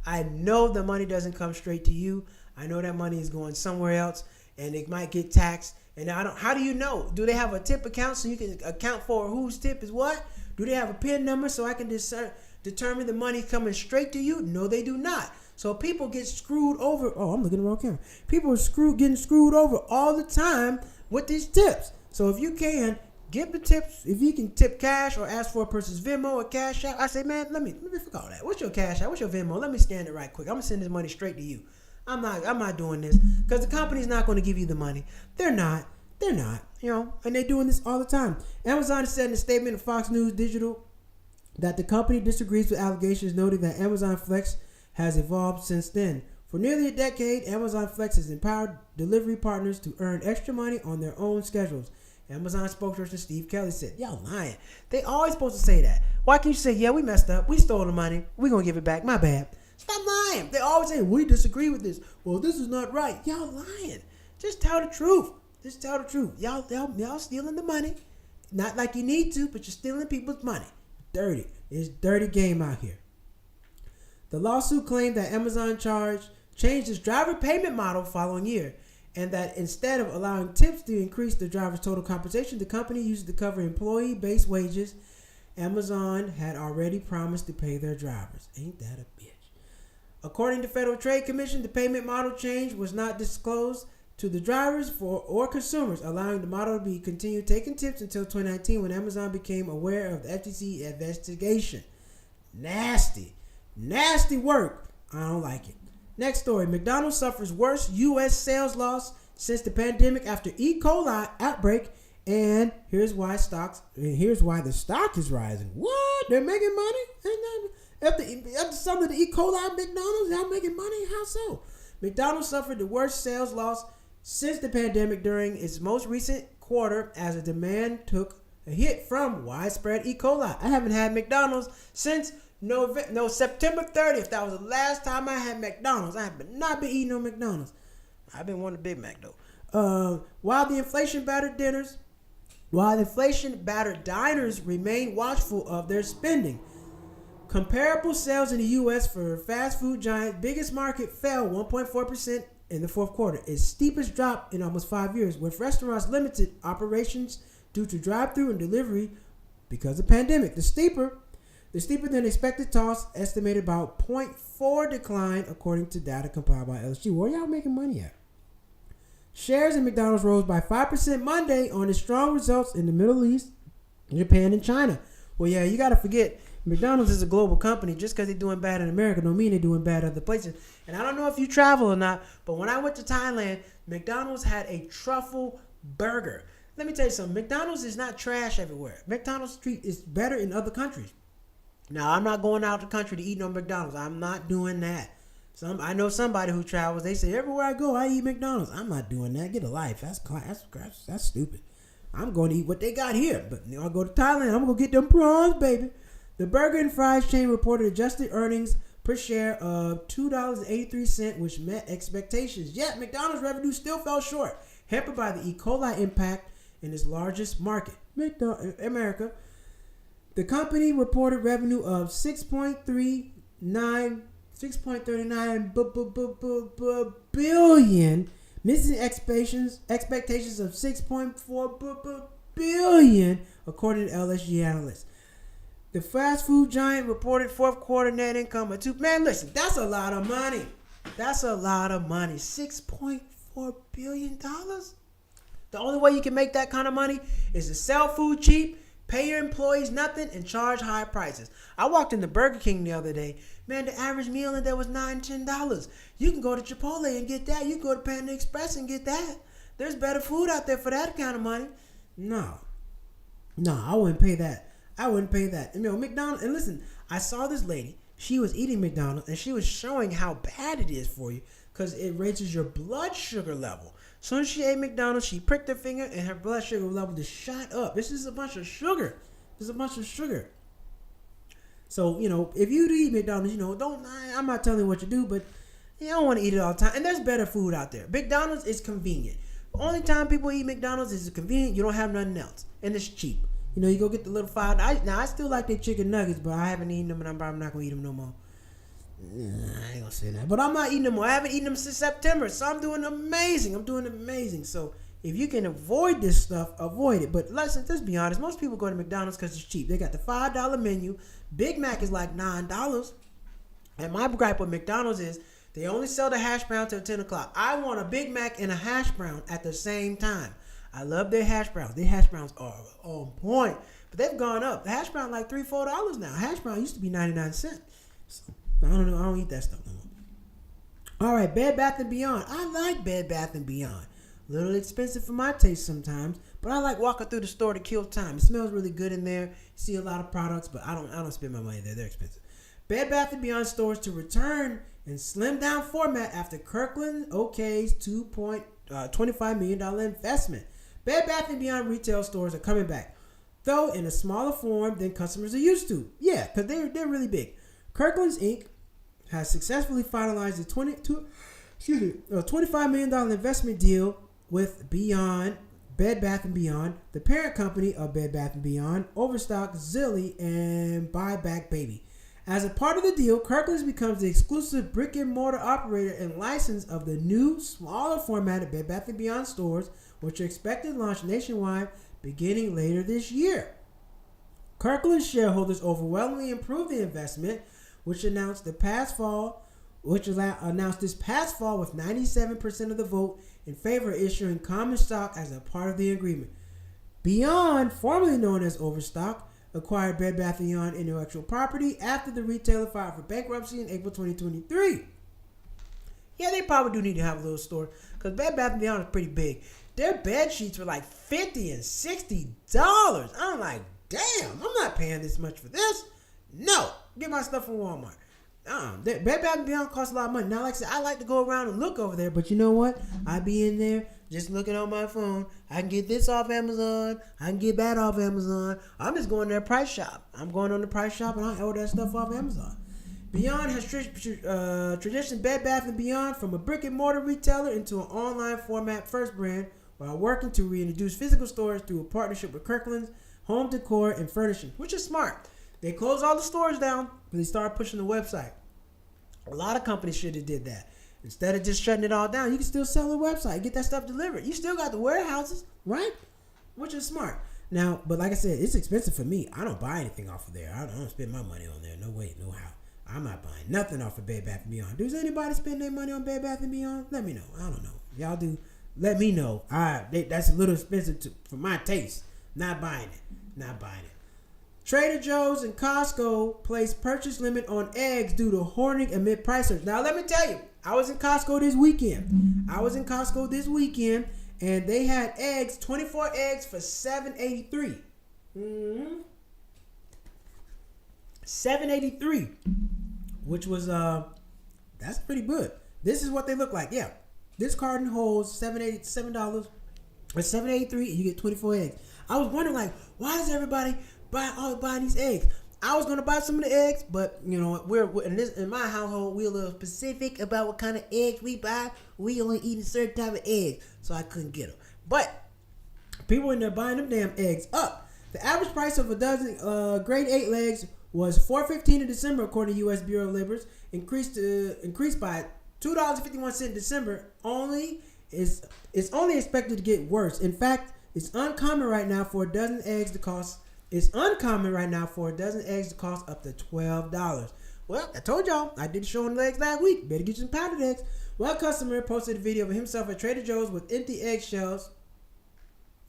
I know the money doesn't come straight to you. I know that money is going somewhere else, and it might get taxed. And I don't. How do you know? Do they have a tip account so you can account for whose tip is what? Do they have a PIN number so I can determine the money coming straight to you? No, they do not. So people get screwed over. Oh, I'm looking at the wrong camera. People are getting screwed over all the time with these tips. So if you can, give the tips. If you can tip cash or ask for a person's Venmo or Cash App, I say, man, let me forget all that. What's your Cash App? What's your Venmo? Let me scan it right quick. I'm gonna send this money straight to you. I'm not doing this because the company's not going to give you the money. They're not. And they're doing this all the time. Amazon said in a statement to Fox News Digital that the company disagrees with allegations, noting that Amazon Flex has evolved since then. For nearly a decade, Amazon Flex has empowered delivery partners to earn extra money on their own schedules. Amazon spokesperson Steve Kelly said, y'all lying. They always supposed to say that. Why can't you say, yeah, we messed up. We stole the money. We're going to give it back. My bad. Stop lying. They always say, we disagree with this. Well, this is not right. Y'all lying. Just tell the truth. Y'all stealing the money. Not like you need to, but you're stealing people's money. Dirty. It's dirty game out here. The lawsuit claimed that Amazon changed its driver payment model following year, and that instead of allowing tips to increase the driver's total compensation, the company used to cover employee-based wages Amazon had already promised to pay their drivers. Ain't that a bitch? According to Federal Trade Commission, the payment model change was not disclosed to the drivers or consumers, allowing the model to be continued taking tips until 2019 when Amazon became aware of the FTC investigation. Nasty work. I don't like it. Next story. McDonald's suffers worst U.S. sales loss since the pandemic after E. coli outbreak And here's why the stock is rising. What? They're making money? And after some of the E. coli at McDonald's, y'all making money? How so? McDonald's suffered the worst sales loss since the pandemic during its most recent quarter as the demand took a hit from widespread E. coli. I haven't had McDonald's since September 30th. That was the last time I had McDonald's. I have not been eating no McDonald's. I've been wanting a Big Mac though. While the inflation-battered diners remain watchful of their spending, comparable sales in the U.S. for fast food giant biggest market fell 1.4% in the fourth quarter, its steepest drop in almost 5 years, with restaurants limited operations due to drive-through and delivery because of the pandemic. The steeper than expected toss estimated about 0.4 decline according to data compiled by LSU. Where y'all making money at? Shares in McDonald's rose by 5% Monday on its strong results in the Middle East, Japan, and China. Well, yeah, you got to forget, McDonald's is a global company. Just because they're doing bad in America don't mean they're doing bad other places. And I don't know if you travel or not, but when I went to Thailand, McDonald's had a truffle burger. Let me tell you something. McDonald's is not trash everywhere. McDonald's street is better in other countries. Now, I'm not going out the country to eat no McDonald's. I'm not doing that. I know somebody who travels. They say, everywhere I go, I eat McDonald's. I'm not doing that. Get a life. That's stupid. I'm going to eat what they got here. But I'll go to Thailand. I'm going to get them prawns, baby. The burger and fries chain reported adjusted earnings per share of $2.83, which met expectations. Yet, McDonald's revenue still fell short, hampered by the E. coli impact in its largest market, America. The company reported revenue of $6.39 billion, missing expectations of $6.4 billion, according to LSG analysts. The fast food giant reported fourth quarter net income of Man, listen, that's a lot of money. That's a lot of money. $6.4 billion? The only way you can make that kind of money is to sell food cheap, pay your employees nothing, and charge high prices. I walked into Burger King the other day. Man, the average meal in there was $9, $10. You can go to Chipotle and get that. You can go to Panda Express and get that. There's better food out there for that kind of money. No, I wouldn't pay that. McDonald's, and listen, I saw this lady. She was eating McDonald's, and she was showing how bad it is for you because it raises your blood sugar level. As soon as she ate McDonald's, she pricked her finger, and her blood sugar level just shot up. This is a bunch of sugar. So, if you do eat McDonald's, I'm not telling you what to do, but you don't want to eat it all the time. And there's better food out there. McDonald's is convenient. The only time people eat McDonald's is convenient. You don't have nothing else. And it's cheap. You go get the little $5. Now, I still like their chicken nuggets, but I haven't eaten them, and I'm probably not going to eat them no more. I ain't going to say that. But I'm not eating them more. I haven't eaten them since September, so I'm doing amazing. So if you can avoid this stuff, avoid it. But let's be honest. Most people go to McDonald's because it's cheap. They got the $5 menu. Big Mac is like $9. And my gripe with McDonald's is they only sell the hash brown till 10 o'clock. I want a Big Mac and a hash brown at the same time. I love their hash browns. Their hash browns are on point. But they've gone up. The hash brown like $3, $4 now. Hash brown used to be 99 cents. So, I don't know. I don't eat that stuff no more. All right, Bed Bath & Beyond. I like Bed Bath & Beyond. A little expensive for my taste sometimes, but I like walking through the store to kill time. It smells really good in there. You see a lot of products, but I don't spend my money there. They're expensive. Bed Bath & Beyond stores to return in slimmed down format after Kirkland OK's $2.25 million investment. Bed Bath & Beyond retail stores are coming back, though in a smaller form than customers are used to. Yeah, because they're really big. Kirkland's Inc. has successfully finalized a $25 million investment deal with Bed Bath & Beyond, the parent company of Bed Bath & Beyond, Overstock, Zilly, and Buyback Baby. As a part of the deal, Kirkland's becomes the exclusive brick-and-mortar operator and license of the new, smaller format of Bed Bath & Beyond stores, which are expected to launch nationwide beginning later this year. Kirkland's shareholders overwhelmingly approved the investment, which announced this past fall with 97% of the vote in favor of issuing common stock as a part of the agreement. Beyond, formerly known as Overstock, acquired Bed Bath & Beyond intellectual property after the retailer filed for bankruptcy in April 2023. Yeah, they probably do need to have a little store because Bed Bath & Beyond is pretty big. Their bed sheets were like $50 and $60. I'm like, damn, I'm not paying this much for this. No, get my stuff from Walmart. Bed Bath & Beyond costs a lot of money. Now, like I said, I like to go around and look over there, but you know what? I be in there just looking on my phone. I can get this off Amazon. I can get that off Amazon. I'm just going there price shop. I'm going on the price shop and I order that stuff off Amazon. Beyond has transitioned Bed Bath & Beyond from a brick and mortar retailer into an online format first brand while working to reintroduce physical stores through a partnership with Kirkland's Home Decor and Furnishing, which is smart. They closed all the stores down, but they started pushing the website. A lot of companies should have did that. Instead of just shutting it all down, you can still sell a website, get that stuff delivered. You still got the warehouses, right? Which is smart. Now, but like I said, it's expensive for me. I don't buy anything off of there. I don't spend my money on there. No way, no how. I'm not buying nothing off of Bed Bath & Beyond. Does anybody spend their money on Bed Bath & Beyond? Let me know. I don't know. Y'all do. Let me know. That's a little expensive for my taste. Not buying it. Trader Joe's and Costco place purchase limit on eggs due to hoarding amid price surge. Now, let me tell you, I was in Costco this weekend. And they had eggs, 24 eggs for $7.83. $7.83, which was that's pretty good. This is what they look like. Yeah, this carton holds $7 or $7.83, and you get 24 eggs. I was wondering, like, why does everybody buying these eggs? I was gonna buy some of the eggs, but you know, we're in my household, we're a little specific about what kind of eggs we buy. We only eat a certain type of eggs, so I couldn't get them. But people in there buying them damn eggs up. The average price of a dozen grade 8 legs was $4.15 in December, according to U.S. Bureau of Labor. Increased by $2.51 in December. It's only expected to get worse. In fact, it's uncommon right now for a dozen eggs to cost up to $12. Well, I told y'all, I did a show on the eggs last week. Better get you some powdered eggs. One customer posted a video of himself at Trader Joe's with empty egg shells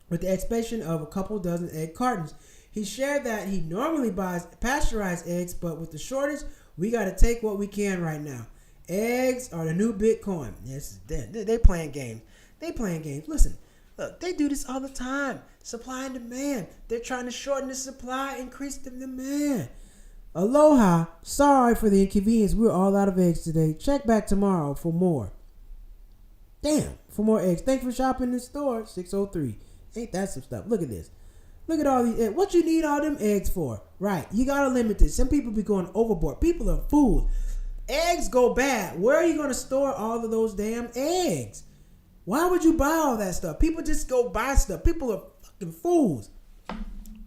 with the expansion of a couple dozen egg cartons. He shared that he normally buys pasteurized eggs, but with the shortage, we got to take what we can right now. Eggs are the new Bitcoin. Yes, they playing games. Listen, look, they do this all the time. Supply and demand. They're trying to shorten the supply, increase the demand. Aloha. Sorry for the inconvenience. We're all out of eggs today. Check back tomorrow for more. Damn, for more eggs. Thanks for shopping in the store. 603. Ain't that some stuff? Look at this. Look at all these eggs. What you need all them eggs for? Right. You got to limit this. Some people be going overboard. People are fools. Eggs go bad. Where are you going to store all of those damn eggs? Why would you buy all that stuff? People just go buy stuff. People are fucking fools.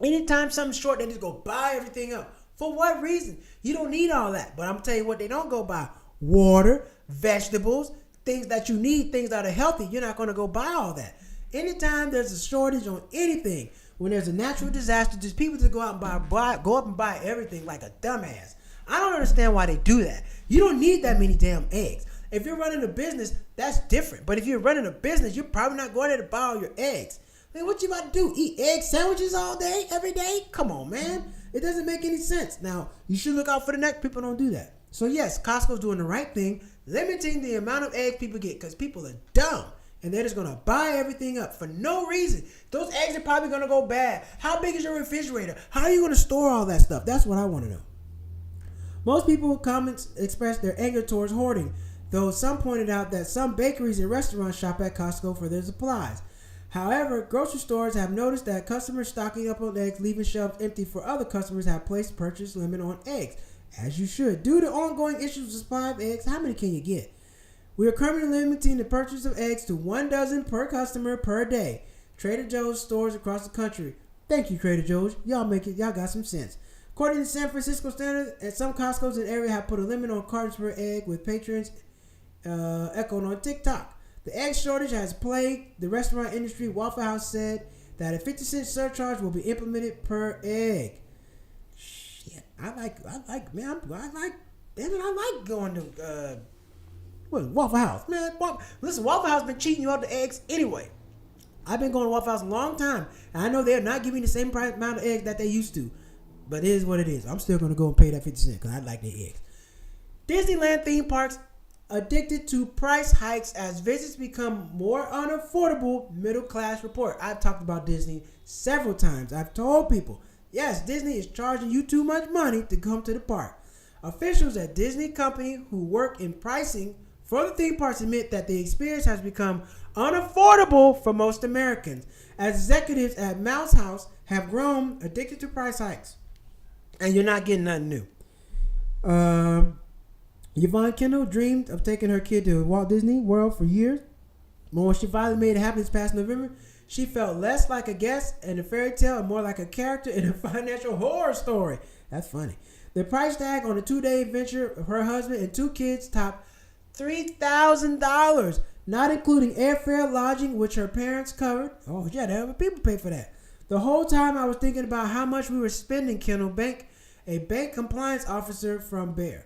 Anytime something's short, they just go buy everything up. For what reason? You don't need all that. But I'm telling you what they don't go buy. Water, vegetables, things that you need, things that are healthy. You're not going to go buy all that. Anytime there's a shortage on anything, when there's a natural disaster, just people just go out and go up and buy everything like a dumbass. I don't understand why they do that. You don't need that many damn eggs. If you're running a business, that's different. But if you're running a business, you're probably not going there to buy all your eggs. Man, what you about to do? Eat egg sandwiches all day, every day? Come on, man. It doesn't make any sense. Now, you should look out for the next people don't do that. So yes, Costco's doing the right thing, limiting the amount of eggs people get because people are dumb. And they're just going to buy everything up for no reason. Those eggs are probably going to go bad. How big is your refrigerator? How are you going to store all that stuff? That's what I want to know. Most people with comments expressed their anger towards hoarding, though some pointed out that some bakeries and restaurants shop at Costco for their supplies. However, grocery stores have noticed that customers stocking up on eggs, leaving shelves empty for other customers, have placed purchase limit on eggs, as you should. Due to ongoing issues with supply of eggs, how many can you get? We are currently limiting the purchase of eggs to 1 dozen per customer per day. Trader Joe's stores across the country. Thank you, Trader Joe's. Y'all got some sense. According to San Francisco Standard, and some Costco's in the area have put a limit on cartons per egg, with patrons echoed on TikTok. The egg shortage has plagued the restaurant industry. Waffle House said that a 50-cent surcharge will be implemented per egg. Shit, I like going to Waffle House, man. Listen, Waffle House been cheating you out the eggs anyway. I've been going to Waffle House a long time, and I know they're not giving the same amount of eggs that they used to. But it is what it is. I'm still going to go and pay that 50 cents because I like their eggs. Disneyland theme parks addicted to price hikes as visits become more unaffordable, middle class report. I've talked about Disney several times. I've told people, yes, Disney is charging you too much money to come to the park. Officials at Disney Company who work in pricing for the theme parks admit that the experience has become unaffordable for most Americans, as executives at Mouse House have grown addicted to price hikes. And you're not getting nothing new. Yvonne Kendall dreamed of taking her kid to Walt Disney World for years. But when she finally made it happen this past November, she felt less like a guest in a fairy tale and more like a character in a financial horror story. That's funny. The price tag on a 2-day adventure of her husband and 2 kids topped $3,000, not including airfare, lodging, which her parents covered. Oh, yeah, there were people pay for that. The whole time I was thinking about how much we were spending, Kendall Bank, a bank compliance officer from Bear.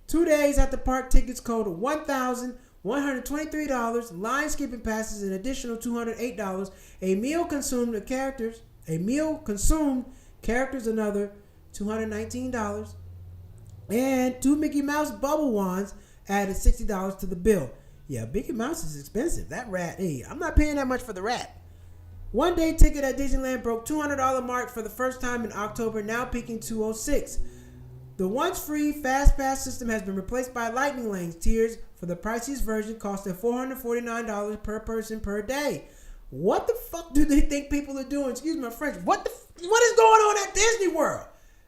2 days at the park, tickets totaled $1,123, line skipping passes an additional $208, a meal consumed characters another $219, and 2 Mickey Mouse bubble wands added $60 to the bill. Yeah, Mickey Mouse is expensive. That rat, hey, I'm not paying that much for the rat. 1-day ticket at Disneyland broke $200 mark for the first time in October, now peaking $206. The once free Fast Pass system has been replaced by Lightning Lanes. Tiers for the priciest version costed $449 per person per day. What the fuck do they think people are doing? Excuse my French. What is going on at Disney World?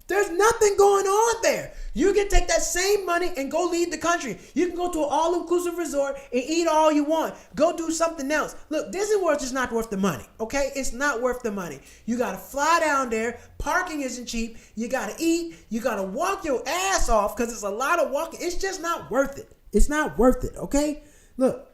There's nothing going on there. You can take that same money and go leave the country. You can go to an all-inclusive resort and eat all you want. Go do something else. Look, Disney World's just not worth the money, okay? It's not worth the money. You got to fly down there. Parking isn't cheap. You got to eat. You got to walk your ass off because it's a lot of walking. It's just not worth it. It's not worth it, okay? Look,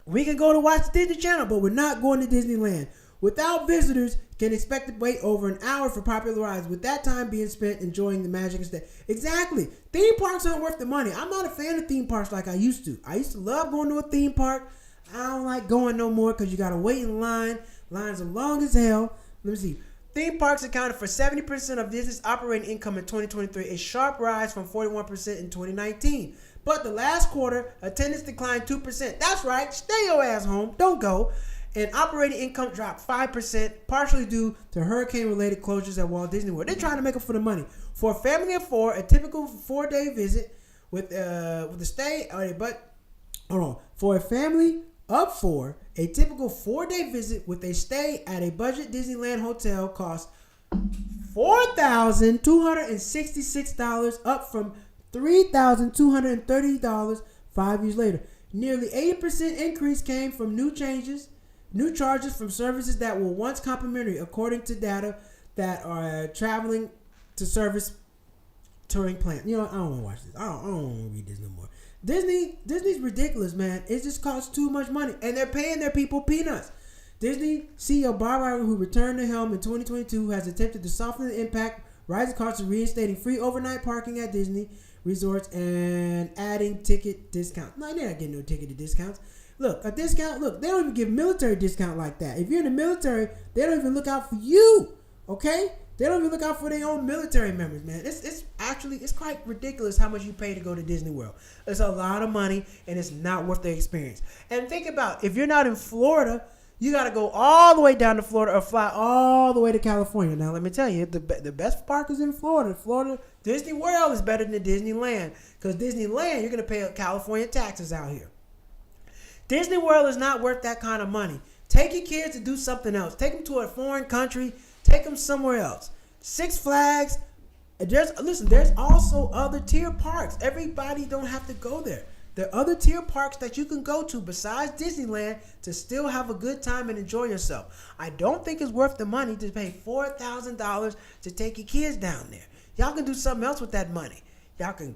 we can go to watch the Disney Channel, but we're not going to Disneyland. Without visitors, can expect to wait over an hour for popular rides, with that time being spent enjoying the magic instead. Exactly. Theme parks aren't worth the money. I'm not a fan of theme parks like I used to. I used to love going to a theme park. I don't like going no more because you got to wait in line. Lines are long as hell. Let me see. Theme parks accounted for 70% of Disney's operating income in 2023, a sharp rise from 41% in 2019. But the last quarter, attendance declined 2%. That's right. Stay your ass home. Don't go. And operating income dropped 5%, partially due to hurricane-related closures at Walt Disney World. They're trying to make up for the money. For a family of 4, a typical 4-day visit with a stay. For a family of 4, a typical 4-day visit with a stay at a budget Disneyland hotel costs $4,266, up from $3,230 5 years later. Nearly 80% increase came from new charges from services that were once complimentary, according to data that are traveling to service touring plan. You know, I don't want to watch this. I don't want to read this no more. Disney's ridiculous, man. It just costs too much money, and they're paying their people peanuts. Disney CEO Bob Iger, who returned the helm in 2022, has attempted to soften the impact, rising costs of reinstating free overnight parking at Disney resorts and adding ticket discounts. No, they're not getting no ticket discounts. Look, a discount, they don't even give military discount like that. If you're in the military, they don't even look out for you, okay? They don't even look out for their own military members, man. It's quite ridiculous how much you pay to go to Disney World. It's a lot of money, and it's not worth the experience. And think about, if you're not in Florida, you got to go all the way down to Florida or fly all the way to California. Now, let me tell you, the best park is in Florida. Disney World is better than Disneyland, because Disneyland, you're going to pay California taxes out here. Disney World is not worth that kind of money. Take your kids to do something else. Take them to a foreign country. Take them somewhere else. Six Flags. There's also other tier parks. Everybody don't have to go there. There are other tier parks that you can go to besides Disneyland to still have a good time and enjoy yourself. I don't think it's worth the money to pay $4,000 to take your kids down there. Y'all can do something else with that money. You can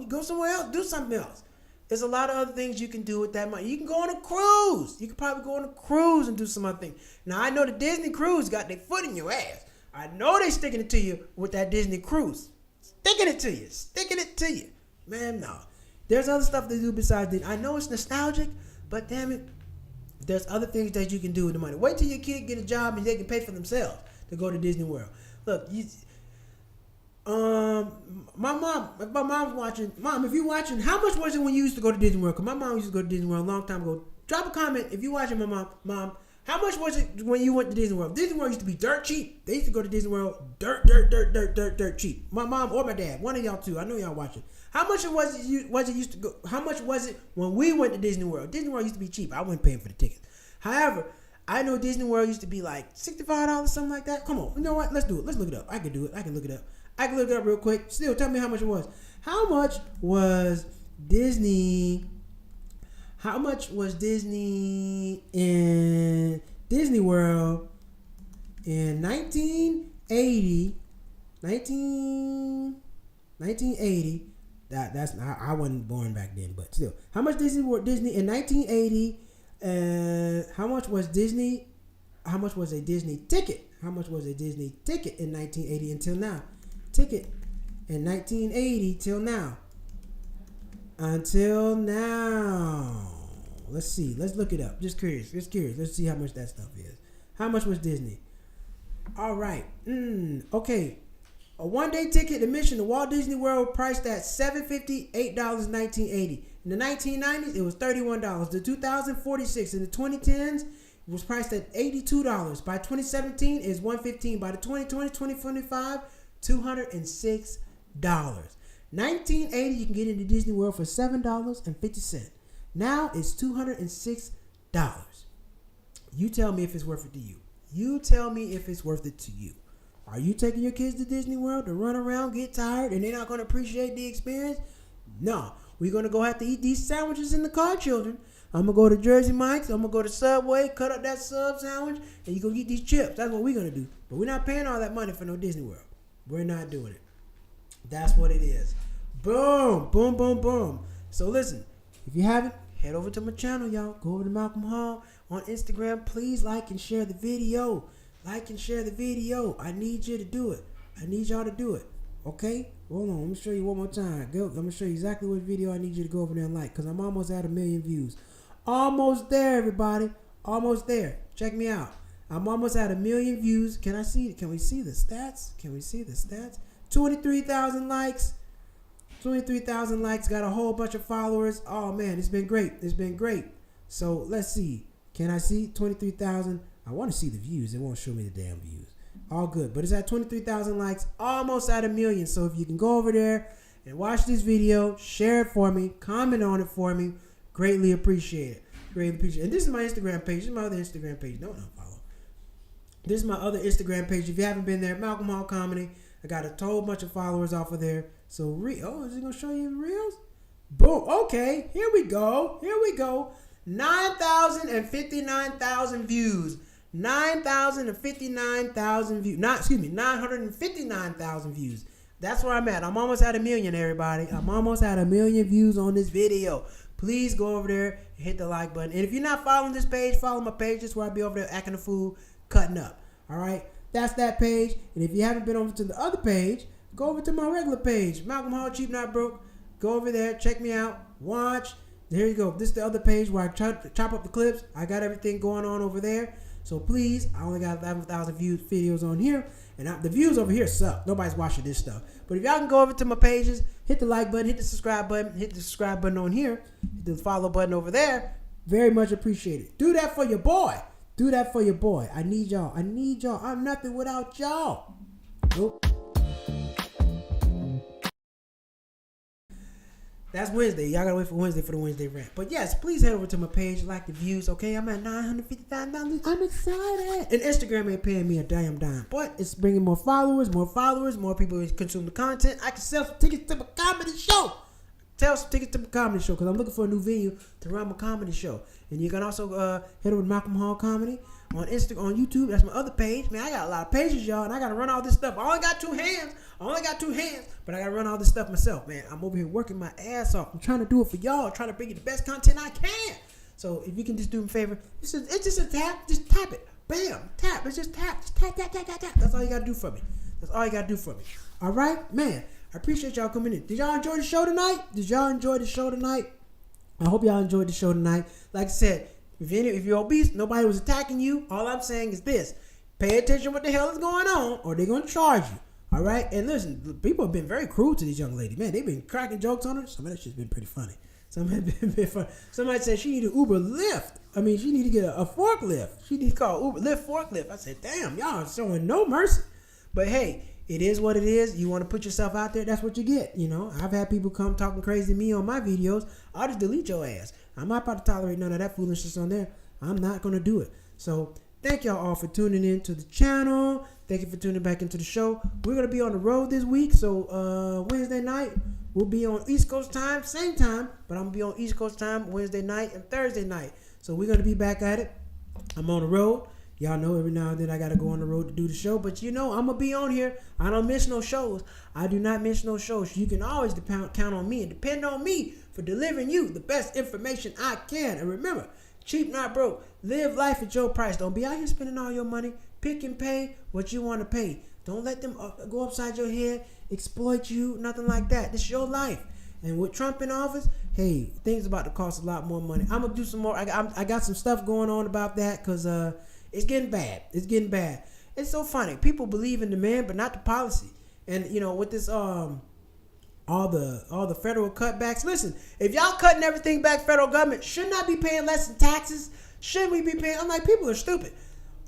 go somewhere else, do something else. There's a lot of other things you can do with that money. You can go on a cruise. You can probably go on a cruise and do some other things. Now, I know the Disney cruise got their foot in your ass. I know they sticking it to you with that Disney cruise. Sticking it to you. Man, no. There's other stuff to do besides Disney. I know it's nostalgic, but damn it, there's other things that you can do with the money. Wait till your kid get a job and they can pay for themselves to go to Disney World. Look, if my mom's watching, Mom, if you're watching, how much was it when you used to go to Disney World? Because my mom used to go to Disney World a long time ago. Drop a comment if you're watching, my mom. How much was it when you went to Disney World? Disney World used to be dirt cheap. They used to go to Disney World dirt cheap. My mom or my dad, one of y'all two. I know y'all watching. How much was it used to go? How much was it when we went to Disney World? Disney World used to be cheap. I wasn't paying for the tickets. However, I know Disney World used to be like $65, something like that. Come on, you know what? Let's do it. Let's look it up. I can do it. I can look it up. I can look it up real quick. Still, tell me how much it was. How much was Disney? How much was Disney in Disney World in 1980? 1980. That's I wasn't born back then, but still. How much Disney in 1980? How much was Disney? How much was a Disney ticket? How much was a Disney ticket in 1980 until now? Ticket in 1980 till now. Until now. Let's see. Let's look it up. Just curious. Let's see how much that stuff is. How much was Disney? All right. Okay. A one-day ticket admission to Walt Disney World priced at $758 in 1980. In the 1990s, it was $31. The 2046 in the 2010s, it was priced at $82. By 2017, it's $115. By the 2025, $206. 1980, you can get into Disney World for $7.50. Now it's $206. You tell me if it's worth it to you. You tell me if it's worth it to you. Are you taking your kids to Disney World to run around, get tired, and they're not going to appreciate the experience? No. We're going to go have to eat these sandwiches in the car, children. I'm going to go to Jersey Mike's. I'm going to go to Subway, cut up that sub sandwich, and you go eat these chips. That's what we're going to do. But we're not paying all that money for no Disney World. We're not doing it. That's what it is. Boom, boom, boom, boom. So listen, if you haven't, head over to my channel, y'all. Go over to Malcolm Hall on Instagram. Please like and share the video. Like and share the video. I need you to do it. I need y'all to do it. Okay? Hold on. Let me show you one more time. I'm going to show you exactly what video I need you to go over there and like. Because I'm almost at 1 million views. Almost there, everybody. Almost there. Check me out. I'm almost at 1 million views. Can we see the stats? 23,000 likes. 23,000 likes. Got a whole bunch of followers. Oh, man. It's been great. So, let's see. Can I see 23,000? I want to see the views. It won't show me the damn views. All good. But it's at 23,000 likes. Almost at 1 million. So, if you can go over there and watch this video, share it for me, comment on it for me, greatly appreciate it. And this is my Instagram page. This is my other Instagram page. Don't unfollow. This is my other Instagram page. If you haven't been there, Malcolm Hall Comedy. I got a whole bunch of followers off of there. So, is it going to show you reels? Boom. Okay. Here we go. 9,059,000 views. 9,059,000 views. 959,000 views. That's where I'm at. I'm almost at 1 million, everybody. I'm almost at 1 million views on this video. Please go over there and hit the like button. And if you're not following this page, follow my page. That's where I'll be over there acting a fool, cutting up. All right? That's that page. And if you haven't been over to the other page, go over to my regular page, Malcolm Hall, Cheap Not Broke. Go over there. Check me out. Watch. There you go. This is the other page where I chop up the clips. I got everything going on over there. So please, I only got 11,000 views videos on here. And the views over here suck. Nobody's watching this stuff. But if y'all can go over to my pages, hit the like button, hit the subscribe button, hit the subscribe button on here, hit the follow button over there. Very much appreciated. Do that for your boy. I need y'all. I'm nothing without y'all. Nope. That's Wednesday. Y'all gotta wait for Wednesday for the Wednesday rant. But yes, please head over to my page, like the views, okay? I'm at $955. I'm excited. And Instagram ain't paying me a damn dime. But it's bringing more followers, more people consume the content. I can sell some tickets to my comedy show. Because I'm looking for a new venue to run my comedy show. And you can also head over to Malcolm Hall Comedy on YouTube. That's my other page. Man, I got a lot of pages, y'all, and I got to run all this stuff. I only got two hands, but I got to run all this stuff myself, man. I'm over here working my ass off. I'm trying to do it for y'all, trying to bring you the best content I can. So if you can just do me a favor, it's just a tap. Just tap it. Bam. Tap. It's just tap. Just tap. That's all you got to do for me. All right, man. I appreciate y'all coming in. Did y'all enjoy the show tonight? I hope y'all enjoyed the show tonight. Like I said, if you're obese, nobody was attacking you. All I'm saying is this. Pay attention what the hell is going on, or they're going to charge you. All right, and listen, people have been very cruel to this young lady. Man, they've been cracking jokes on her. Some of that shit's been pretty funny. Some have been funny. Somebody said she need to Uber Lyft. I mean, she need to get a forklift. She need to call Uber Lyft forklift. I said, damn, y'all are showing no mercy. But hey, it is what it is. You want to put yourself out there, that's what you get. You know, I've had people come talking crazy to me on my videos. I'll just delete your ass. I'm not about to tolerate none of that foolishness on there. I'm not going to do it. So thank y'all all for tuning in to the channel. Thank you for tuning back into the show. We're going to be on the road this week. So Wednesday night, we'll be on East Coast time, same time. But I'm going to be on East Coast time Wednesday night and Thursday night. So we're going to be back at it. I'm on the road. Y'all know every now and then I got to go on the road to do the show. But you know, I'm going to be on here. I don't miss no shows. I do not miss no shows. You can always count on me and depend on me for delivering you the best information I can. And remember, cheap, not broke. Live life at your price. Don't be out here spending all your money. Pick and pay what you want to pay. Don't let them go upside your head, exploit you, nothing like that. This is your life. And with Trump in office, hey, things about to cost a lot more money. I'm going to do some more. I got some stuff going on about that because it's getting bad. It's getting bad. It's so funny. People believe in the man, but not the policy. And, you know, with this all the federal cutbacks. Listen, if y'all cutting everything back, federal government, shouldn't I be paying less in taxes? Shouldn't we be paying? I'm like, people are stupid.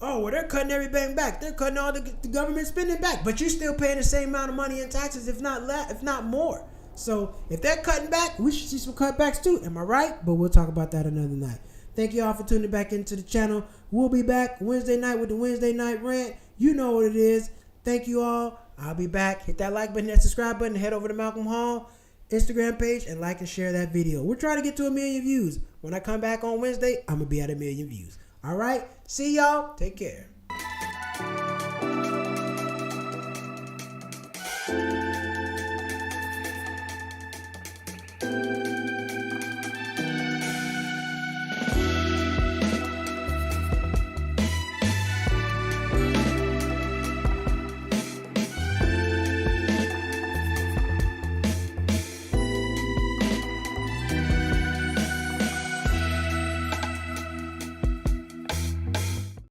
Oh, well, they're cutting everything back. They're cutting all the government spending back, but you're still paying the same amount of money in taxes, if not less, if not more. So if they're cutting back, we should see some cutbacks too. Am I right? But we'll talk about that another night. Thank you all for tuning back into the channel. We'll be back Wednesday night with the Wednesday night rant. You know what it is. Thank you all. I'll be back. Hit that like button, that subscribe button, head over to Malcolm Hall Instagram page and like and share that video. We're trying to get to 1 million views. When I come back on Wednesday, I'm going to be at 1 million views. All right? See y'all. Take care.